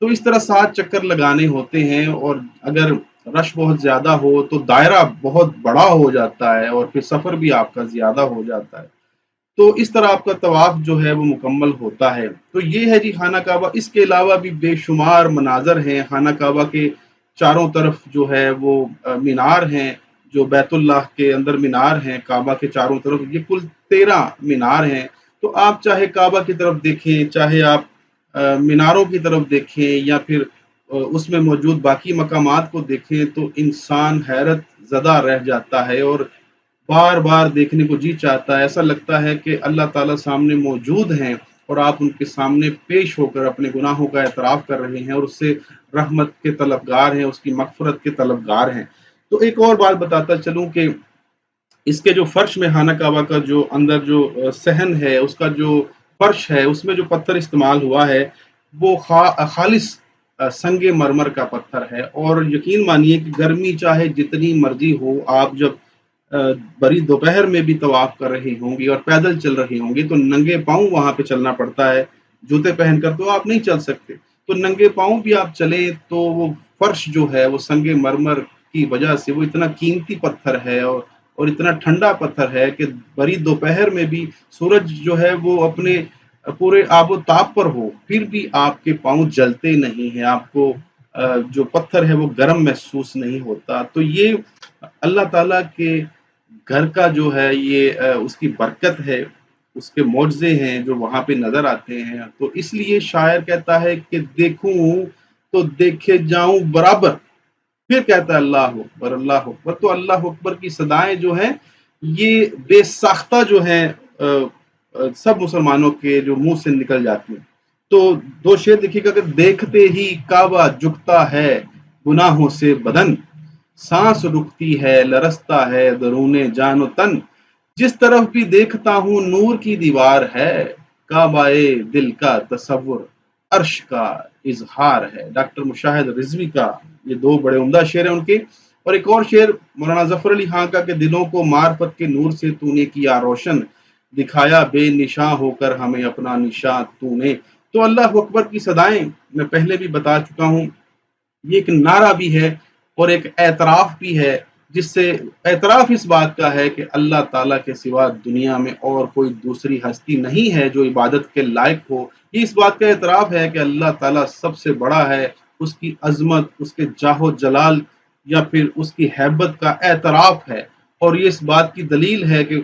[SPEAKER 1] तो इस तरह 7 चक्कर लगाने होते हैं, और अगर रश बहुत ज़्यादा हो तो दायरा बहुत बड़ा हो जाता है और फिर सफ़र भी आपका ज़्यादा हो जाता है। तो इस तरह आपका तवाफ़ जो है वो मुकम्मल होता है। तो ये है जी खाना काबा। इसके अलावा भी बेशुमार मनाज़र हैं खाना काबा के चारों तरफ जो है वो मीनार हैं, जो बैतुल्लाह के अंदर मीनार हैं, काबा के चारों तरफ ये कुल 13 मीनार हैं। तो आप चाहे काबा की तरफ देखें, चाहे आप मीनारों की तरफ देखें या फिर उसमें मौजूद बाकी मकामात को देखें, तो इंसान हैरत ज़दा रह जाता है और बार-बार देखने को जी चाहता है। ऐसा लगता है कि अल्लाह ताला सामने मौजूद हैं और आप उनके सामने पेश होकर अपने गुनाहों का एतराफ़ कर रहे हैं और उससे रहमत के तलबगार हैं, उसकी मग़फ़िरत के तलबगार हैं। तो एक और बात बताता चलूँ कि इसके जो फर्श में खाना काबा का जो अंदर जो सहन है, उसका जो फर्श है, उसमें जो पत्थर इस्तेमाल हुआ है, वो खालिस संगे मरमर का पत्थर है। और यकीन मानिए कि गर्मी चाहे जितनी मर्जी हो, आप जब अ, बड़ी दोपहर में भी तवाफ कर रही होंगी और पैदल चल रही होंगी तो नंगे पाँव वहाँ पे चलना पड़ता है। जूते पहनकर तो आप नहीं चल सकते। तो नंगे पाँव भी आप चलें तो वो फर्श जो है वो संगे मरमर की वजह से वो इतना कीमती पत्थर है और इतना ठंडा पत्थर है कि बड़ी दोपहर में भी सूरज जो है वो अपने पूरे आबो-ताप पर हो, फिर भी आपके पाँव जलते नहीं हैं, आपको जो पत्थर है वो गर्म महसूस नहीं होता। तो ये अल्लाह ताला के घर का जो है ये उसकी बरकत है, उसके मौजज़े हैं जो वहाँ पे नज़र आते हैं। तो इसलिए शायर कहता है कि देखूँ तो देखे जाऊँ बराबर, फिर कहता है अल्लाह अकबर। तो अल्लाह अकबर की सदाएँ जो हैं ये बेसाख्ता जो हैं सब मुसलमानों के जो मुँह से निकल जाती हैं। तो 2 शेर देखिएगा कि देखते ही काबा झुकता है गुनाहों से बदन, सांस रुकती है लरसता है दरूने जानो तन, जिस तरफ भी देखता हूँ नूर की दीवार है, काबाए दिल का तसव्वुर अर्श का इजहार है। डॉक्टर मुशाहिद रिजवी का ये 2 बड़े उम्दा शेर हैं उनके। और एक और शेर मौलाना जफर अली खां का कि दिलों को मार्फत के नूर से तूने किया रोशन, दिखाया बेनिशां होकर हमें अपना निशां तूने। तो अल्लाह अकबर की सदाएं मैं पहले भी बता चुका हूँ, ये एक नारा भी है और एक एतराफ़ भी है, जिससे एतराफ़ इस बात का है कि अल्लाह ताला के सिवा दुनिया में और कोई दूसरी हस्ती नहीं है जो इबादत के लायक हो। ये इस बात का एतराफ़ है कि अल्लाह ताला सबसे बड़ा है, उसकी अज़मत, उसके जाहो जलाल या फिर उसकी हैबत का एतराफ़ है। और ये इस बात की दलील है कि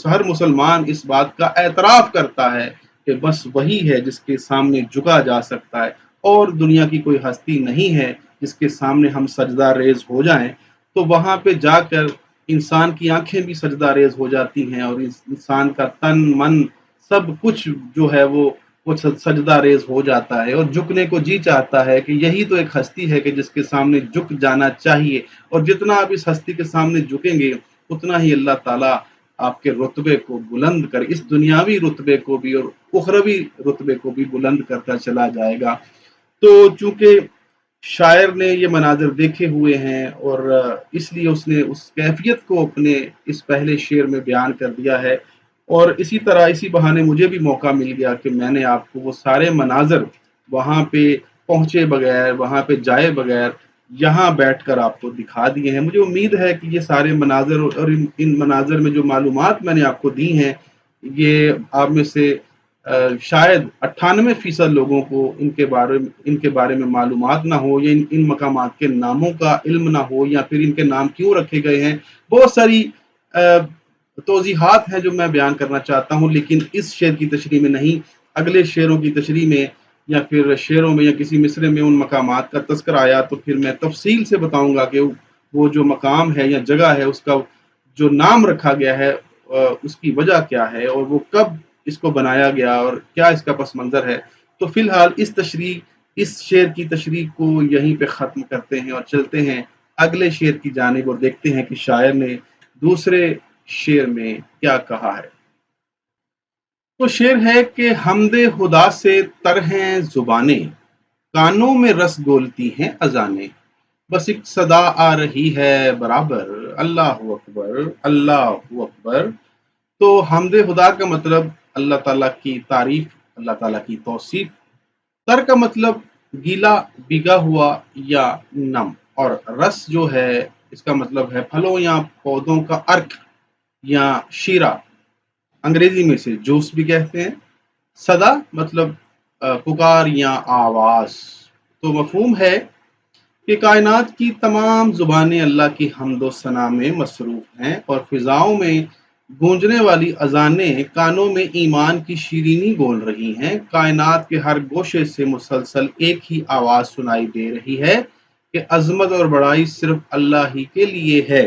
[SPEAKER 1] हर मुसलमान इस बात का एतराफ़ करता है कि बस वही है जिसके सामने झुका जा सकता है, और दुनिया की कोई हस्ती नहीं है जिसके सामने हम सजदा रेज़ हो जाएं। तो वहाँ पे जाकर इंसान की आंखें भी सजदा रेज़ हो जाती हैं, और इस इंसान का तन मन सब कुछ जो है वो सजदा रेज़ हो जाता है, और झुकने को जी चाहता है कि यही तो एक हस्ती है कि जिसके सामने झुक जाना चाहिए। और जितना आप इस हस्ती के सामने झुकेंगे, उतना ही अल्लाह ताला आपके रुतबे को बुलंद कर, इस दुनियावी रुतबे को भी और उखरवी रुतबे को भी बुलंद करता चला जाएगा। तो चूंकि शायर ने ये मनाजिर देखे हुए हैं, और इसलिए उसने उस कैफियत को अपने इस पहले शेर में बयान कर दिया है। और इसी तरह इसी बहाने मुझे भी मौका मिल गया कि मैंने आपको वो सारे मनाजिर वहाँ पे पहुँचे बगैर, वहाँ पे जाए बगैर, यहाँ बैठकर आपको दिखा दिए हैं। मुझे उम्मीद है कि ये सारे मनाजिर और इन मनाजिर में जो मालूमात मैंने आपको दी हैं, ये आप में से शायद 98% लोगों को इनके बारे में मालूमात ना हो, या इन मकामात के नामों का इल्म ना हो, या फिर इनके नाम क्यों रखे गए हैं। बहुत सारी तौज़ीहात हैं जो मैं बयान करना चाहता हूँ, लेकिन इस शेर की तशरीह में नहीं, अगले शेरों की तशरीह में या फिर शेरों में या किसी मिसरे में उन मकामात का तज़किरा आया तो फिर मैं तफसील से बताऊंगा कि वो जो मकाम है या जगह है, उसका जो नाम रखा गया है उसकी वजह क्या है, और वो कब इसको बनाया गया और क्या इसका पस मंज़र है। तो फ़िलहाल इस शेर की तशरीह को यहीं पे ख़त्म करते हैं और चलते हैं अगले शेर की जानिब, और देखते हैं कि शायर ने दूसरे शेर में क्या कहा है। तो शेर है कि हमदे खुदा से तर हैं ज़ुबानें, कानों में रस घोलती हैं अज़ानें, बस एक सदा आ रही है बराबर, अल्लाहु अकबर, अल्लाहु अकबर। तो हमदे खुदा का मतलब अल्लाह ताला की तारीफ, अल्लाह ताला की तौसीफ। तर का मतलब गीला, भीगा हुआ या नम, और रस जो है इसका मतलब है फलों या पौधों का अर्क या शीरा, अंग्रेजी में से जूस भी कहते हैं। सदा मतलब पुकार या आवाज। तो मफहूम है कि कायनात की तमाम जुबानें अल्लाह की हम्दो सना में मसरूफ हैं, और फिजाओं में गूंजने वाली अजानें कानों में ईमान की शीरीनी बोल रही हैं। कायनात के हर गोशे से मुसलसल एक ही आवाज़ सुनाई दे रही है कि अजमत और बड़ाई सिर्फ अल्लाह ही के लिए है।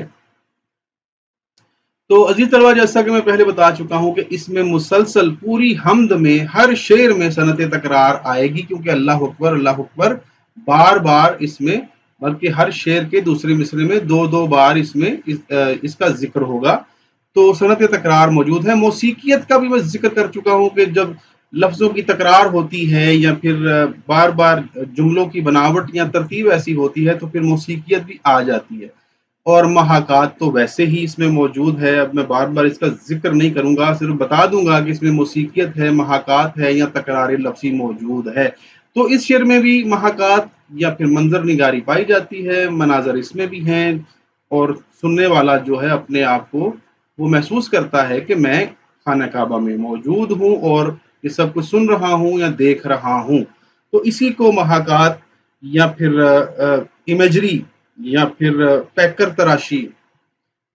[SPEAKER 1] तो अजीज तलबा, जैसा कि मैं पहले बता चुका हूं कि इसमें मुसलसल पूरी हमद में हर शेर में सनत तकरार आएगी, क्योंकि अल्लाह अकबर बार बार इसमें, बल्कि हर शेर के दूसरे मिसरे में दो दो बार इसका जिक्र होगा। तो सनत तकरार मौजूद है। मौसीकियत का भी मैं जिक्र कर चुका हूँ कि जब लफ्ज़ों की तकरार होती है या फिर बार बार जुमलों की बनावट या तरतीब ऐसी होती है, तो फिर मौसीकियत भी आ जाती है। और महाकात तो वैसे ही इसमें मौजूद है। अब मैं बार बार इसका जिक्र नहीं करूंगा, सिर्फ बता दूंगा कि इसमें मौसीकियत है, महाकात है या तकरार लफ्ज़ी मौजूद है। तो इस शेर में भी महाकात या फिर मंजर निगारी पाई जाती है, मनाजर इसमें भी हैं, और सुनने वाला जो है अपने आप को वो महसूस करता है कि मैं खाना काबा में मौजूद हूँ और ये सब कुछ सुन रहा हूँ या देख रहा हूँ। तो इसी को महाकात या फिर इमेजरी या फिर पैकर तराशी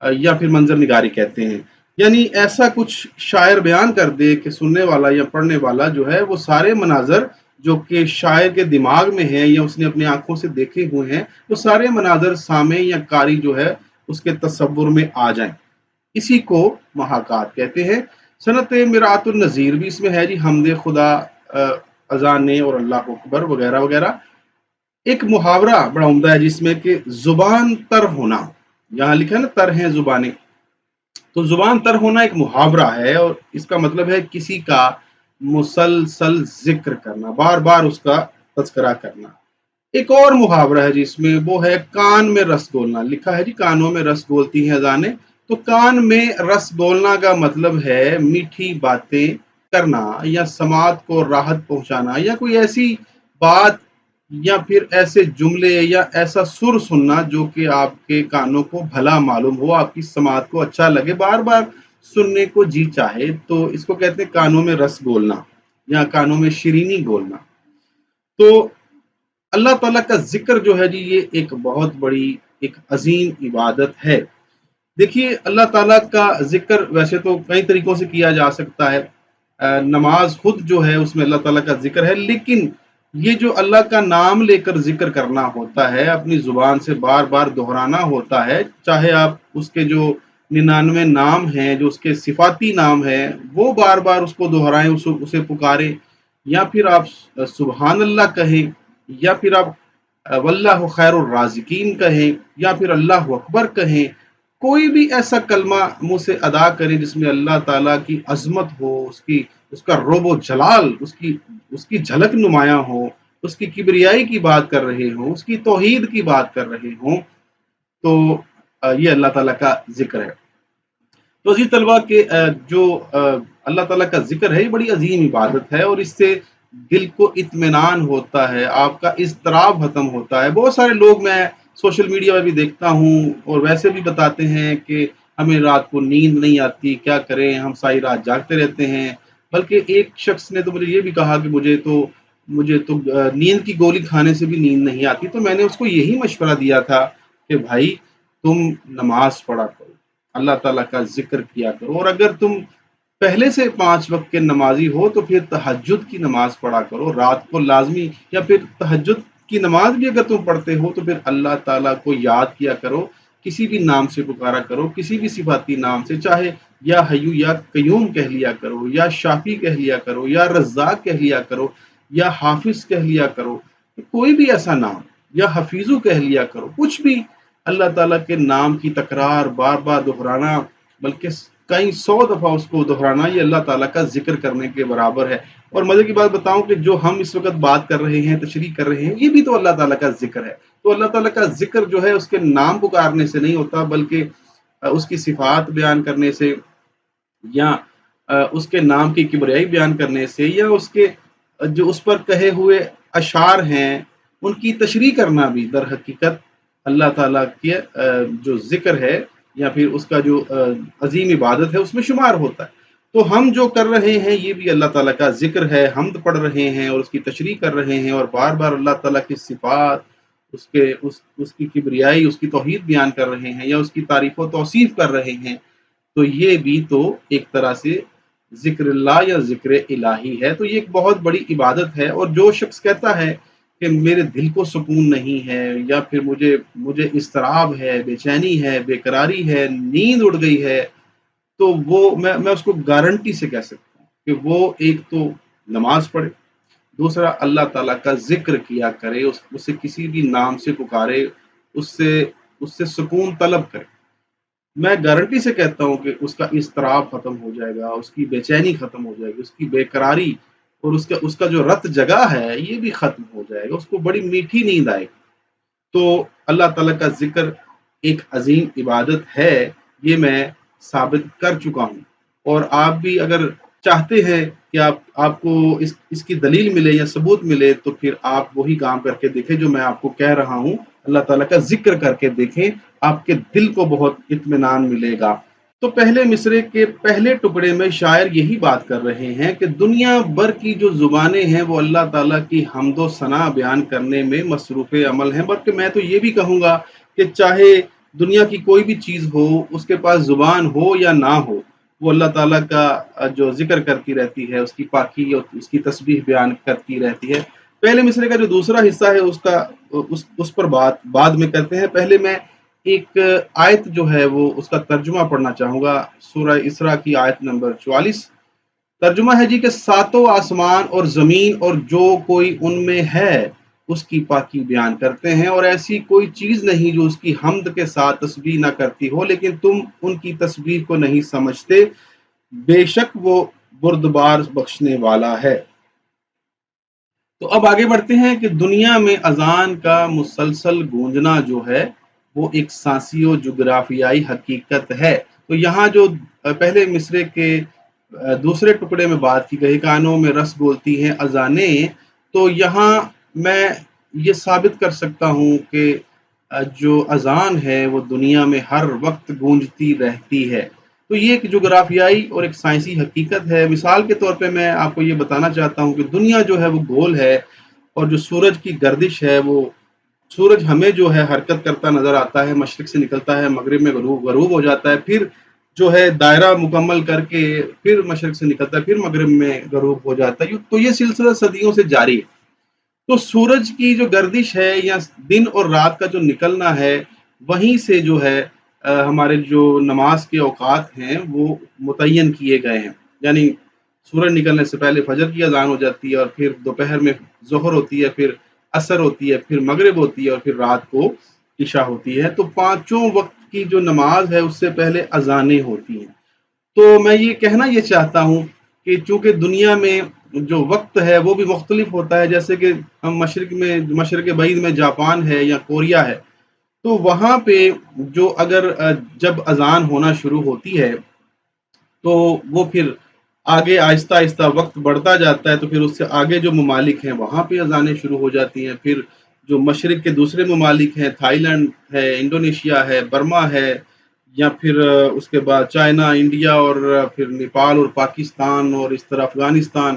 [SPEAKER 1] या फिर मंजर निगारी कहते हैं। यानी ऐसा कुछ शायर बयान कर दे कि सुनने वाला या पढ़ने वाला जो है वो सारे मनाजर जो कि शायर के दिमाग में है या उसने अपनी आंखों से देखे हुए हैं, वो सारे मनाजर सामे या कारी जो है उसके तसव्वुर में आ जाएं। इसी को महाकात कहते हैं। सनत मिरातुन नज़ीर भी इसमें है जी, हमदे खुदा, अजाने और अल्लाह अकबर वगैरह वगैरह। एक मुहावरा बड़ा उम्दा है जिसमें कि जुबान तर होना, यहाँ लिखा है ना तर है जुबानें, तो जुबान तर होना एक मुहावरा है, और इसका मतलब है किसी का मुसलसल जिक्र करना, बार बार उसका तस्करा करना। एक और मुहावरा है जिसमें वो है कान में रस घोलना, लिखा है जी कानों में रस घोलती हैं अजानें। तो कान में रस घोलना का मतलब है मीठी बातें करना या समात को राहत पहुंचाना, या कोई ऐसी बात या फिर ऐसे जुमले या ऐसा सुर सुनना जो कि आपके कानों को भला मालूम हो, आपकी समात को अच्छा लगे, बार-बार सुनने को जी चाहे, तो इसको कहते हैं कानों में रस घोलना या कानों में शीरीनी घोलना। तो अल्लाह ताला का ज़िक्र जो है जी, ये एक बहुत बड़ी एक अज़ीम इबादत है। देखिए, अल्लाह ताला का ज़िक्र वैसे तो कई तरीकों से किया जा सकता है। नमाज़ खुद जो है उसमें अल्लाह ताला का ज़िक्र है, लेकिन ये जो अल्लाह का नाम लेकर ज़िक्र करना होता है, अपनी ज़ुबान से बार-बार दोहराना होता है, चाहे आप उसके जो 99 नाम हैं, जो उसके सिफ़ाती नाम हैं, वो बार-बार उसको दोहराएँ, उसे पुकारें, या फिर आप सुबहान अल्लाह कहें, या फिर आप वल्लाहु खैरुर राज़िकीन कहें, या फिर अल्लाहु अकबर कहें। कोई भी ऐसा कलमा मुँह से अदा करें जिसमें अल्लाह ताला की अज़मत हो, उसका रोब जलाल, उसकी झलक नुमायाँ हो, उसकी किब्रियाई की बात कर रहे हों, उसकी तौहीद की बात कर रहे हों, तो ये अल्लाह ताला का ज़िक्र है। तो अज़ीज़ तलबा के जो अल्लाह ताला का ज़िक्र है, ये बड़ी अज़ीम इबादत है और इससे दिल को इत्मीनान होता है, आपका इज़्तिराब ख़त्म होता है। बहुत सारे लोग मैं सोशल मीडिया में भी देखता हूँ और वैसे भी बताते हैं कि हमें रात को नींद नहीं आती, क्या करें, हम सारी रात जागते रहते हैं। बल्कि एक शख्स ने तो मुझे ये भी कहा कि मुझे तो नींद की गोली खाने से भी नींद नहीं आती। तो मैंने उसको यही मशवरा दिया था कि भाई, तुम नमाज़ पढ़ा करो, अल्लाह ताला का ज़िक्र किया करो, और अगर तुम पहले से 5 वक़्त के नमाज़ी हो तो फिर तहज्जुद की नमाज़ पढ़ा करो, रात को लाज़मी, या फिर तहज्जुद की नमाज़ भी अगर तुम पढ़ते हो तो फिर अल्लाह ताला को याद किया करो, किसी भी नाम से पुकारा करो, किसी भी सिफ़ाती नाम से, चाहे या हय्यू या कय्यूम कह लिया करो, या शाफ़ी कह लिया करो, या रज़्ज़ाक़ कह लिया करो, या हाफ़िज़ कह लिया करो, कोई भी ऐसा नाम, या हफ़ीज़ु कह लिया करो, कुछ भी अल्लाह ताला के नाम की तकरार बार-बार दोहराना, बल्कि कई 100 दफ़ा उसको दोहराना, ये अल्लाह ताला का ज़िक्र करने के बराबर है। और मज़े की बात बताऊँ कि जो हम इस वक़्त बात कर रहे हैं, तशरीह कर रहे हैं, ये भी तो अल्लाह ताला का ज़िक्र है। तो अल्लाह ताला का ज़िक्र जो है उसके नाम पुकारने से नहीं होता, बल्कि उसकी सिफ़ात बयान करने से, या उसके नाम की किबरियाई बयान करने से, या उसके जो उस पर कहे हुए अशार हैं, उनकी तशरीह करना भी दर हकीकत अल्लाह ताला के जो ज़िक्र है, या फिर उसका जो अज़ीम इबादत है, उसमें शुमार होता है। तो हम जो कर रहे हैं ये भी अल्लाह ताला का ज़िक्र है, हम्द पढ़ रहे हैं और उसकी तशरीह कर रहे हैं, और बार-बार अल्लाह ताला की सिफ़ात, उसकी किबरियाई, उसकी तौहीद बयान कर रहे हैं, या उसकी तारीफ़ व तौसीफ़ कर रहे हैं। तो ये भी तो एक तरह से ज़िक्रुल्लाह या ज़िक्र इलाही है। तो ये एक बहुत बड़ी इबादत है, और जो शख्स कहता है कि मेरे दिल को सुकून नहीं है, या फिर मुझे इज़्तिराब है, बेचैनी है, बेकरारी है, नींद उड़ गई है, तो वो मैं उसको गारंटी से कह सकता हूँ कि वो एक तो नमाज़ पढ़े, दूसरा अल्लाह ताला का ज़िक्र किया करे, उसे किसी भी नाम से पुकारे, उससे उससे सुकून तलब करे। मैं गारंटी से कहता हूँ कि उसका इज़्तिराब ख़त्म हो जाएगा, उसकी बेचैनी ख़त्म हो जाएगी, उसकी बेकरारी और उसका उसका जो रत जगा है, ये भी ख़त्म हो जाएगा, उसको बड़ी मीठी नींद आएगी। तो अल्लाह ताला का ज़िक्र एक अज़ीम इबादत है, ये मैं साबित कर चुका हूँ। और आप भी अगर चाहते हैं कि आपको इसकी दलील मिले या सबूत मिले, तो फिर आप वही काम करके देखें जो मैं आपको कह रहा हूँ। अल्लाह ताला का ज़िक्र करके देखें, आपके दिल को बहुत इत्मीनान मिलेगा। तो पहले मिसरे के पहले टुकड़े में शायर यही बात कर रहे हैं कि दुनिया भर की जो ज़ुबानें हैं वो अल्लाह ताला की हम्दो सना बयान करने में मसरूफ़ अमल हैं। बल्कि मैं तो ये भी कहूँगा कि चाहे दुनिया की कोई भी चीज़ हो, उसके पास ज़ुबान हो या ना हो, वो अल्लाह ताला का जो ज़िक्र करती रहती है, उसकी पाकी और उसकी तस्बीह बयान करती रहती है। पहले मिसरे का जो दूसरा हिस्सा है उसका उस पर बात बाद में करते हैं। पहले मैं एक आयत जो है वो उसका तर्जुमा पढ़ना चाहूँगा, सूरह इसरा की आयत नंबर 44। तर्जुमा है जी कि सातों आसमान और ज़मीन और जो कोई उनमें है, उसकी पाकी बयान करते हैं, और ऐसी कोई चीज़ नहीं जो उसकी हम्द के साथ तस्बीह ना करती हो, लेकिन तुम उनकी तस्बीह को नहीं समझते। बेशक वो बुर्दबार बख्शने वाला है। तो अब आगे बढ़ते हैं कि दुनिया में अज़ान का मुसलसल गूंजना जो है वो एक सांसियो जुग्राफियाई हकीकत है। तो यहाँ जो पहले मिसरे के दूसरे टुकड़े में बात की गई, कानों में रस बोलती हैं अज़ानें, तो यहाँ मैं یہ ثابت کر سکتا ہوں کہ جو اذان ہے وہ دنیا میں ہر وقت گونجتی رہتی ہے۔ تو یہ ایک جغرافیائی اور ایک سائنسی حقیقت ہے۔ مثال کے طور پہ میں آپ کو یہ بتانا چاہتا ہوں کہ دنیا جو ہے وہ گول ہے، اور جو سورج کی گردش ہے وہ سورج ہمیں جو ہے حرکت کرتا نظر آتا ہے، مشرق سے نکلتا ہے، مغرب میں غروب ہو جاتا ہے، پھر جو ہے دائرہ مکمل کر کے پھر مشرق سے نکلتا ہے، پھر مغرب میں غروب ہو جاتا ہے۔ تو یہ سلسلہ صدیوں سے جاری ہے۔ تو سورج کی جو گردش ہے یا دن اور رات کا جو نکلنا ہے، وہیں سے جو ہے ہمارے جو نماز کے اوقات ہیں وہ متعین کیے گئے ہیں۔ یعنی سورج نکلنے سے پہلے فجر کی اذان ہو جاتی ہے، اور پھر دوپہر میں ظہر ہوتی ہے، پھر عصر ہوتی ہے، پھر مغرب ہوتی ہے، اور پھر رات کو عشاء ہوتی ہے۔ تو پانچوں وقت کی جو نماز ہے اس سے پہلے اذانیں ہوتی ہیں۔ تو میں یہ کہنا یہ چاہتا ہوں کہ چونکہ دنیا میں جو وقت ہے وہ بھی مختلف ہوتا ہے، جیسے کہ ہم مشرق بعید میں جاپان ہے یا کوریا ہے، تو وہاں پہ جو اگر جب اذان ہونا شروع ہوتی ہے تو وہ پھر آگے آہستہ آہستہ وقت بڑھتا جاتا ہے، تو پھر اس سے آگے جو ممالک ہیں وہاں پہ اذانیں شروع ہو جاتی ہیں۔ پھر جو مشرق کے دوسرے ممالک ہیں، تھائی لینڈ ہے، انڈونیشیا ہے، برما ہے، یا پھر اس کے بعد چائنا، انڈیا، اور پھر نیپال اور پاکستان، اور اس طرح افغانستان،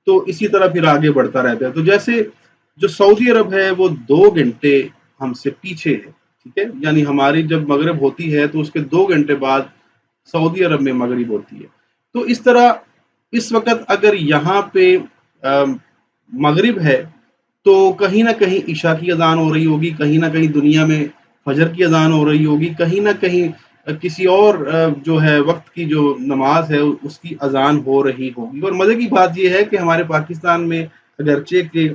[SPEAKER 1] تو اسی طرح پھر آگے بڑھتا رہتا ہے۔ تو جیسے جو سعودی عرب ہے وہ 2 گھنٹے ہم سے پیچھے ہے، ٹھیک ہے، یعنی ہماری جب مغرب ہوتی ہے تو اس کے 2 گھنٹے بعد سعودی عرب میں مغرب ہوتی ہے۔ تو اس طرح اس وقت اگر یہاں پہ مغرب ہے تو کہیں نہ کہیں عشاء کی اذان ہو رہی ہوگی، کہیں نہ کہیں دنیا میں فجر کی اذان ہو رہی ہوگی، کہیں نہ کہیں کسی اور جو ہے وقت کی جو نماز ہے اس کی اذان ہو رہی ہوگی۔ اور مزے کی بات یہ ہے کہ ہمارے پاکستان میں اگرچہ کہ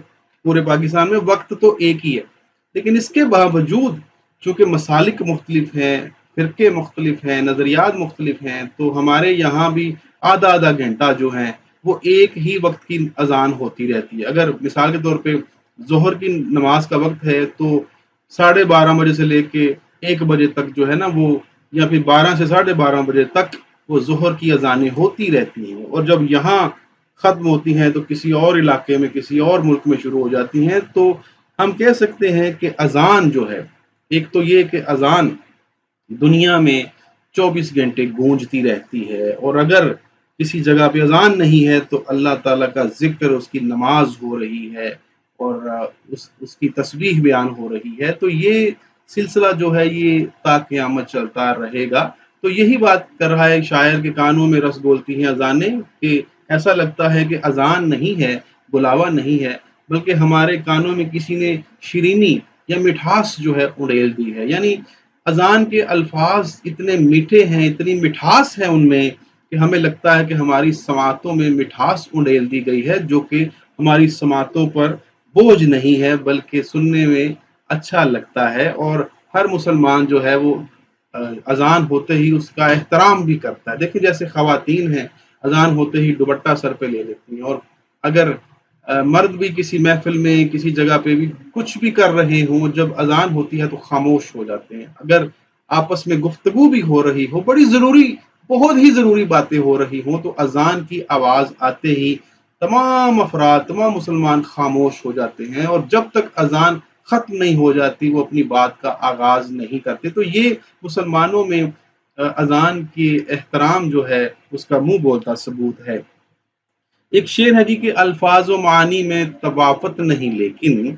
[SPEAKER 1] پورے پاکستان میں وقت تو ایک ہی ہے، لیکن اس کے باوجود چونکہ مسالک مختلف ہیں، فرقے مختلف ہیں، نظریات مختلف ہیں، تو ہمارے یہاں بھی آدھا آدھا گھنٹہ جو ہے وہ ایک ہی وقت کی اذان ہوتی رہتی ہے۔ اگر مثال کے طور پہ ظہر کی نماز کا وقت ہے تو 12:30 سے لے کے 1 بجے تک جو ہے نا وہ، یا پھر 12 سے 12:30 تک وہ ظہر کی اذانیں ہوتی رہتی ہیں، اور جب یہاں ختم ہوتی ہیں تو کسی اور علاقے میں، کسی اور ملک میں شروع ہو جاتی ہیں۔ تو ہم کہہ سکتے ہیں کہ اذان جو ہے، ایک تو یہ کہ اذان دنیا میں 24 گھنٹے گونجتی رہتی ہے، اور اگر کسی جگہ پہ اذان نہیں ہے تو اللہ تعالیٰ کا ذکر، اس کی نماز ہو رہی ہے، اور اس کی تسبیح بیان ہو رہی ہے۔ تو یہ سلسلہ جو ہے یہ تا قیامت چلتا رہے گا۔ تو یہی بات کر رہا ہے شاعر کے کانوں میں رس بولتی ہیں اذانیں، کہ ایسا لگتا ہے کہ اذان نہیں ہے، بلاوا نہیں ہے، بلکہ ہمارے کانوں میں کسی نے شیرینی یا مٹھاس جو ہے اڑیل دی ہے۔ یعنی اذان کے الفاظ اتنے میٹھے ہیں، اتنی مٹھاس ہے ان میں، کہ ہمیں لگتا ہے کہ ہماری سماعتوں میں مٹھاس اڑیل دی گئی ہے، جو کہ ہماری سماعتوں پر بوجھ نہیں ہے بلکہ سننے میں اچھا لگتا ہے۔ اور ہر مسلمان جو ہے وہ اذان ہوتے ہی اس کا احترام بھی کرتا ہے۔ دیکھیں جیسے خواتین ہیں، اذان ہوتے ہی دوپٹہ سر پہ لے لیتی ہیں، اور اگر مرد بھی کسی محفل میں، کسی جگہ پہ بھی کچھ بھی کر رہے ہوں، جب اذان ہوتی ہے تو خاموش ہو جاتے ہیں۔ اگر آپس میں گفتگو بھی ہو رہی ہو، بڑی ضروری، بہت ہی ضروری باتیں ہو رہی ہوں، تو اذان کی آواز آتے ہی تمام افراد، تمام مسلمان خاموش ہو جاتے ہیں، اور جب تک اذان ختم نہیں ہو جاتی وہ اپنی بات کا آغاز نہیں کرتے۔ تو یہ مسلمانوں میں اذان کی احترام جو ہے اس کا منہ بولتا ثبوت ہے۔ ایک شعر ہے جی کہ الفاظ و معانی میں طباقت نہیں، لیکن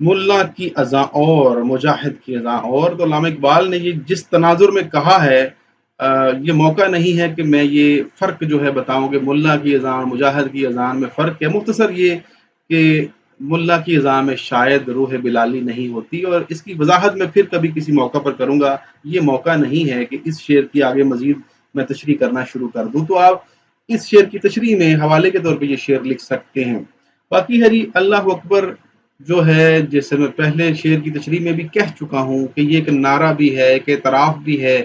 [SPEAKER 1] ملا کی اذاں اور مجاہد کی اذاں اور۔ تو علامہ اقبال نے یہ جس تناظر میں کہا ہے، یہ موقع نہیں ہے کہ میں یہ فرق جو ہے بتاؤں کہ ملا کی اذان، مجاہد کی اذان میں فرق ہے۔ مختصر یہ کہ ملا کی اذان میں شاید روح بلالی نہیں ہوتی، اور اس کی وضاحت میں پھر کبھی کسی موقع پر کروں گا۔ یہ موقع نہیں ہے کہ اس شعر کی آگے مزید میں تشریح کرنا شروع کر دوں۔ تو آپ اس شعر کی تشریح میں حوالے کے طور پہ یہ شعر لکھ سکتے ہیں۔ باقی ہے جی اللہ اکبر جو ہے، جیسے میں پہلے شعر کی تشریح میں بھی کہہ چکا ہوں کہ یہ ایک نعرہ بھی ہے، ایک اعتراف بھی ہے۔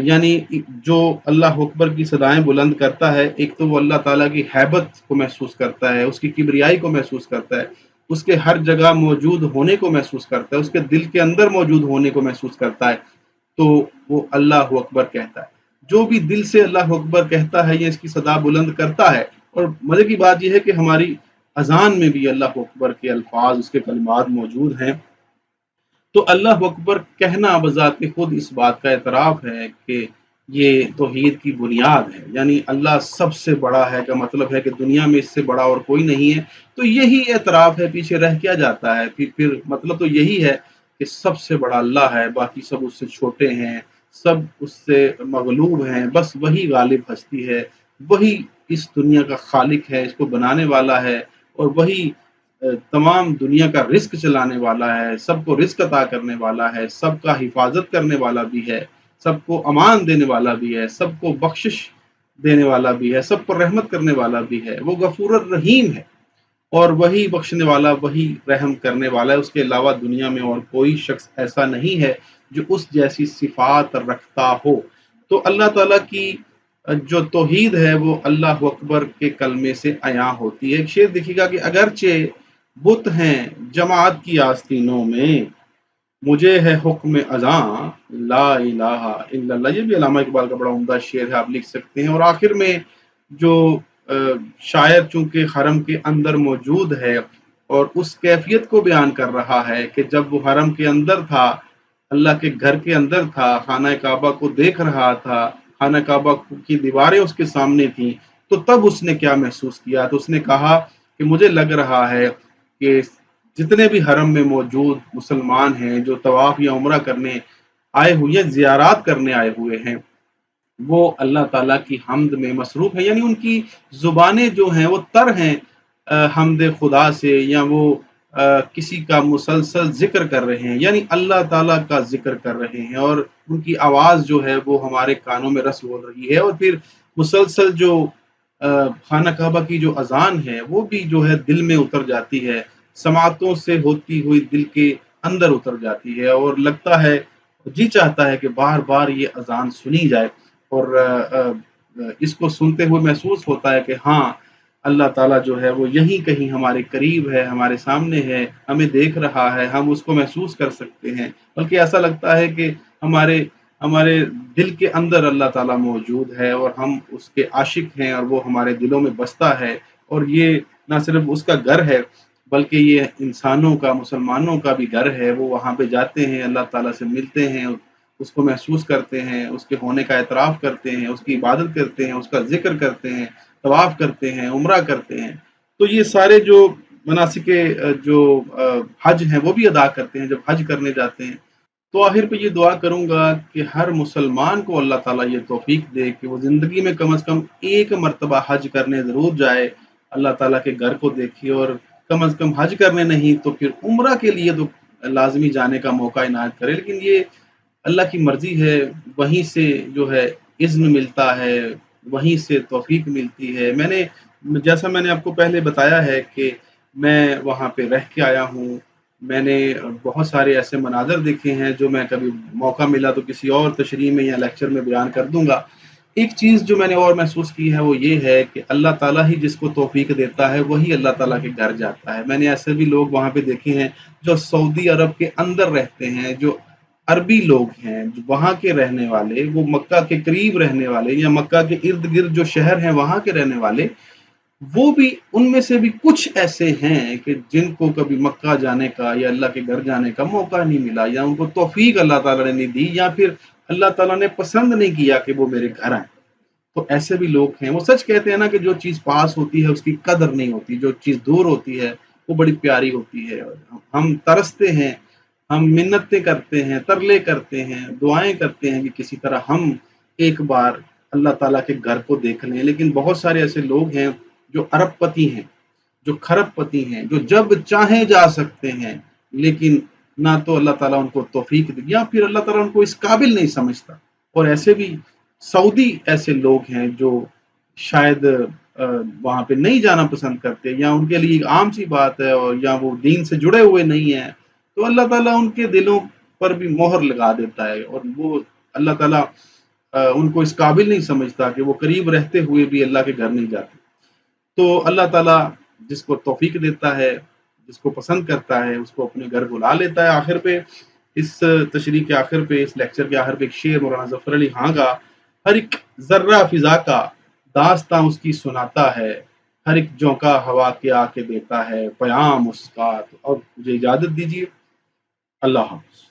[SPEAKER 1] یعنی جو اللہ اکبر کی صدائیں بلند کرتا ہے، ایک تو وہ اللہ تعالیٰ کی ہیبت کو محسوس کرتا ہے، اس کی کبریائی کو محسوس کرتا ہے، اس کے ہر جگہ موجود ہونے کو محسوس کرتا ہے، اس کے دل کے اندر موجود ہونے کو محسوس کرتا ہے، تو وہ اللہ اکبر کہتا ہے۔ جو بھی دل سے اللہ اکبر کہتا ہے، یہ اس کی صدا بلند کرتا ہے۔ اور مزے کی بات یہ ہے کہ ہماری अजान में भी अल्लाह अकबर के अल्फाज, उसके कलिमात मौजूद हैं। तो अल्लाह अकबर कहना बज़ात खुद इस बात का एतराफ़ है कि ये तौहीद की बुनियाद है, यानी अल्लाह सबसे बड़ा है का मतलब है कि दुनिया में इससे बड़ा और कोई नहीं है। तो यही एतराफ़ है, पीछे रह क्या जाता है? फिर मतलब तो यही है कि सबसे बड़ा अल्लाह है, बाकी सब उससे छोटे हैं, सब उससे मग़लूब हैं, बस वही गालिब हस्ती है, वही इस दुनिया का खालिक है, इसको बनाने वाला है, और वही तमाम दुनिया का रिज़्क चलाने वाला है, सबको रिज़्क अता करने वाला है, सबका हिफ़ाज़त करने वाला भी है, सबको अमान देने वाला भी है, सबको बख्शिश देने वाला भी है, सब पर रहमत करने वाला भी है। वो गफ़ूरुर रहीम है, और वही बख्शने वाला, वही रहम करने वाला है। उसके अलावा दुनिया में और कोई शख्स ऐसा नहीं है जो उस जैसी सिफ़ात रखता हो। तो अल्लाह ताला की जो तौहीद है वो अल्लाह अकबर के कलमे से अयां होती है। एक शेर देखिएगा कि अगरचे बुत हैं जमात की आस्तीनों में, मुझे है हुक्म अज़ां ला इलाहा इल्लल्लाह। ये भी अल्लामा इकबाल का बड़ा उम्दा शेर है, आप लिख सकते हैं। और आखिर में जो शायर चूंकि हरम के अंदर मौजूद है और उस कैफियत को बयान कर रहा है कि जब वो हरम के अंदर था, अल्लाह के घर के अंदर था, खाना काबा को देख रहा था, खाना काबा की दीवारें उसके सामने थी, तो तब उसने क्या महसूस किया? तो उसने कहा कि मुझे लग रहा है कि जितने भी हरम में मौजूद मुसलमान हैं जो तवाफ या उम्रा करने आए हुए, ज़ियारत करने आए हुए हैं, वो अल्लाह ताला की हम्द में मसरूफ़ है, यानी उनकी ज़ुबानें जो हैं वो तर हैं हम्द खुदा से, या वो किसी का मुसलसल ज़िक्र कर रहे हैं, यानी अल्लाह ताला का ज़िक्र कर रहे हैं, और उनकी आवाज़ जो है वो हमारे कानों में रस बोल रही है। और फिर मुसलसल जो खाना काबा की जो अज़ान है वो भी जो है दिल में उतर जाती है, समातों से होती हुई दिल के अंदर उतर जाती है, और लगता है, जी चाहता है कि बार-बार ये अज़ान सुनी जाए। और इसको सुनते हुए महसूस होता है कि हाँ, अल्लाह ताला जो है वो यहीं कहीं हमारे करीब है, हमारे सामने है, हमें देख रहा है, हम उसको महसूस कर सकते हैं। बल्कि ऐसा लगता है कि हमारे हमारे दिल के अंदर अल्लाह ताला मौजूद है, और हम उसके आशिक हैं, और वो हमारे दिलों में बसता है। और ये ना सिर्फ़ उसका घर है, बल्कि ये इंसानों का, मुसलमानों का भी घर है। वो वहाँ पे जाते हैं, अल्लाह ताला से मिलते हैं, उसको महसूस करते हैं, उसके होने का एतराफ़ करते हैं, उसकी इबादत करते हैं, उसका ज़िक्र करते हैं, तवाफ़ करते हैं, उम्रा करते हैं। तो ये सारे जो मनासिके जो हज हैं वो भी अदा करते हैं जब हज करने जाते हैं। तो आखिर पे ये दुआ करूँगा कि हर मुसलमान को अल्लाह ताला ये तौफ़ीक दे कि वो ज़िंदगी में कम से कम एक मर्तबा हज करने ज़रूर जाए, अल्लाह ताला के घर को देखे, और कम से कम हज करने नहीं तो फिर उम्रा के लिए तो लाज़मी जाने का मौका इनायत करे। लेकिन ये अल्लाह की मर्ज़ी है, वहीं से जो है इज़्न मिलता है, वहीं से तौफ़ीक मिलती है। जैसा मैंने आपको पहले बताया है कि मैं वहाँ पे रह के आया हूँ, मैंने बहुत सारे ऐसे मनाज़र देखे हैं जो मैं कभी मौका मिला तो किसी और तशरीह में या लेक्चर में बयान कर दूँगा। एक चीज़ जो मैंने और महसूस की है वो ये है कि अल्लाह ताला ही जिसको तौफ़ीक देता है वही अल्लाह ताला के घर जाता है। मैंने ऐसे भी लोग वहाँ पे देखे हैं जो सऊदी अरब के अंदर रहते हैं, जो अरबी लोग हैं, जो वहाँ के रहने वाले, वो मक्का के करीब रहने वाले या मक्का के इर्द-गिर्द जो शहर हैं वहाँ के रहने वाले, वो भी, उनमें से भी कुछ ऐसे हैं कि जिनको कभी मक्का जाने का या अल्लाह के घर जाने का मौका नहीं मिला, या उनको तौफ़ीक अल्लाह ताला ने नहीं दी, या फिर अल्लाह ताला ने पसंद नहीं किया कि वो मेरे घर आएँ। तो ऐसे भी लोग हैं। वो सच कहते हैं ना कि जो चीज़ पास होती है उसकी कदर नहीं होती, जो चीज़ दूर होती है वो बड़ी प्यारी होती है। और हम तरसते हैं, हम मिन्नतें करते हैं, तरले करते हैं, दुआएँ करते हैं कि किसी तरह हम एक बार अल्लाह ताला के घर को देख लें। लेकिन बहुत सारे ऐसे लोग हैं जो अरबपति हैं, जो खरबपति हैं, जो जब चाहें जा सकते हैं, लेकिन ना तो अल्लाह ताला उनको तौफ़ीक दी, या फिर अल्लाह ताला उनको इस काबिल नहीं समझता। और ऐसे भी सऊदी ऐसे लोग हैं जो शायद वहाँ पे नहीं जाना पसंद करते, या उनके लिए एक आम सी बात है, और या वो दीन से जुड़े हुए नहीं हैं, तो अल्लाह ताला उनके दिलों पर भी मोहर लगा देता है, और वो अल्लाह ताला उनको इस काबिल नहीं समझता कि वो करीब रहते हुए भी अल्लाह के घर नहीं जाते। तो अल्लाह ताला जिसको तौफ़ीक देता है, जिसको पसंद करता है, उसको अपने घर बुला लेता है। आखिर पे इस तशरीह के आखिर पे, इस लेक्चर के आखिर पे एक शेर मौलाना ज़फ़र अली खां का, हर एक ज़र्रा फ़िज़ा का दास्ताँ उसकी सुनाता है, ہر ایک جھونکا ہوا کے آ کے دیتا ہے پیام اس کا۔ تو اب مجھے اجازت دیجیے، اللہ حافظ۔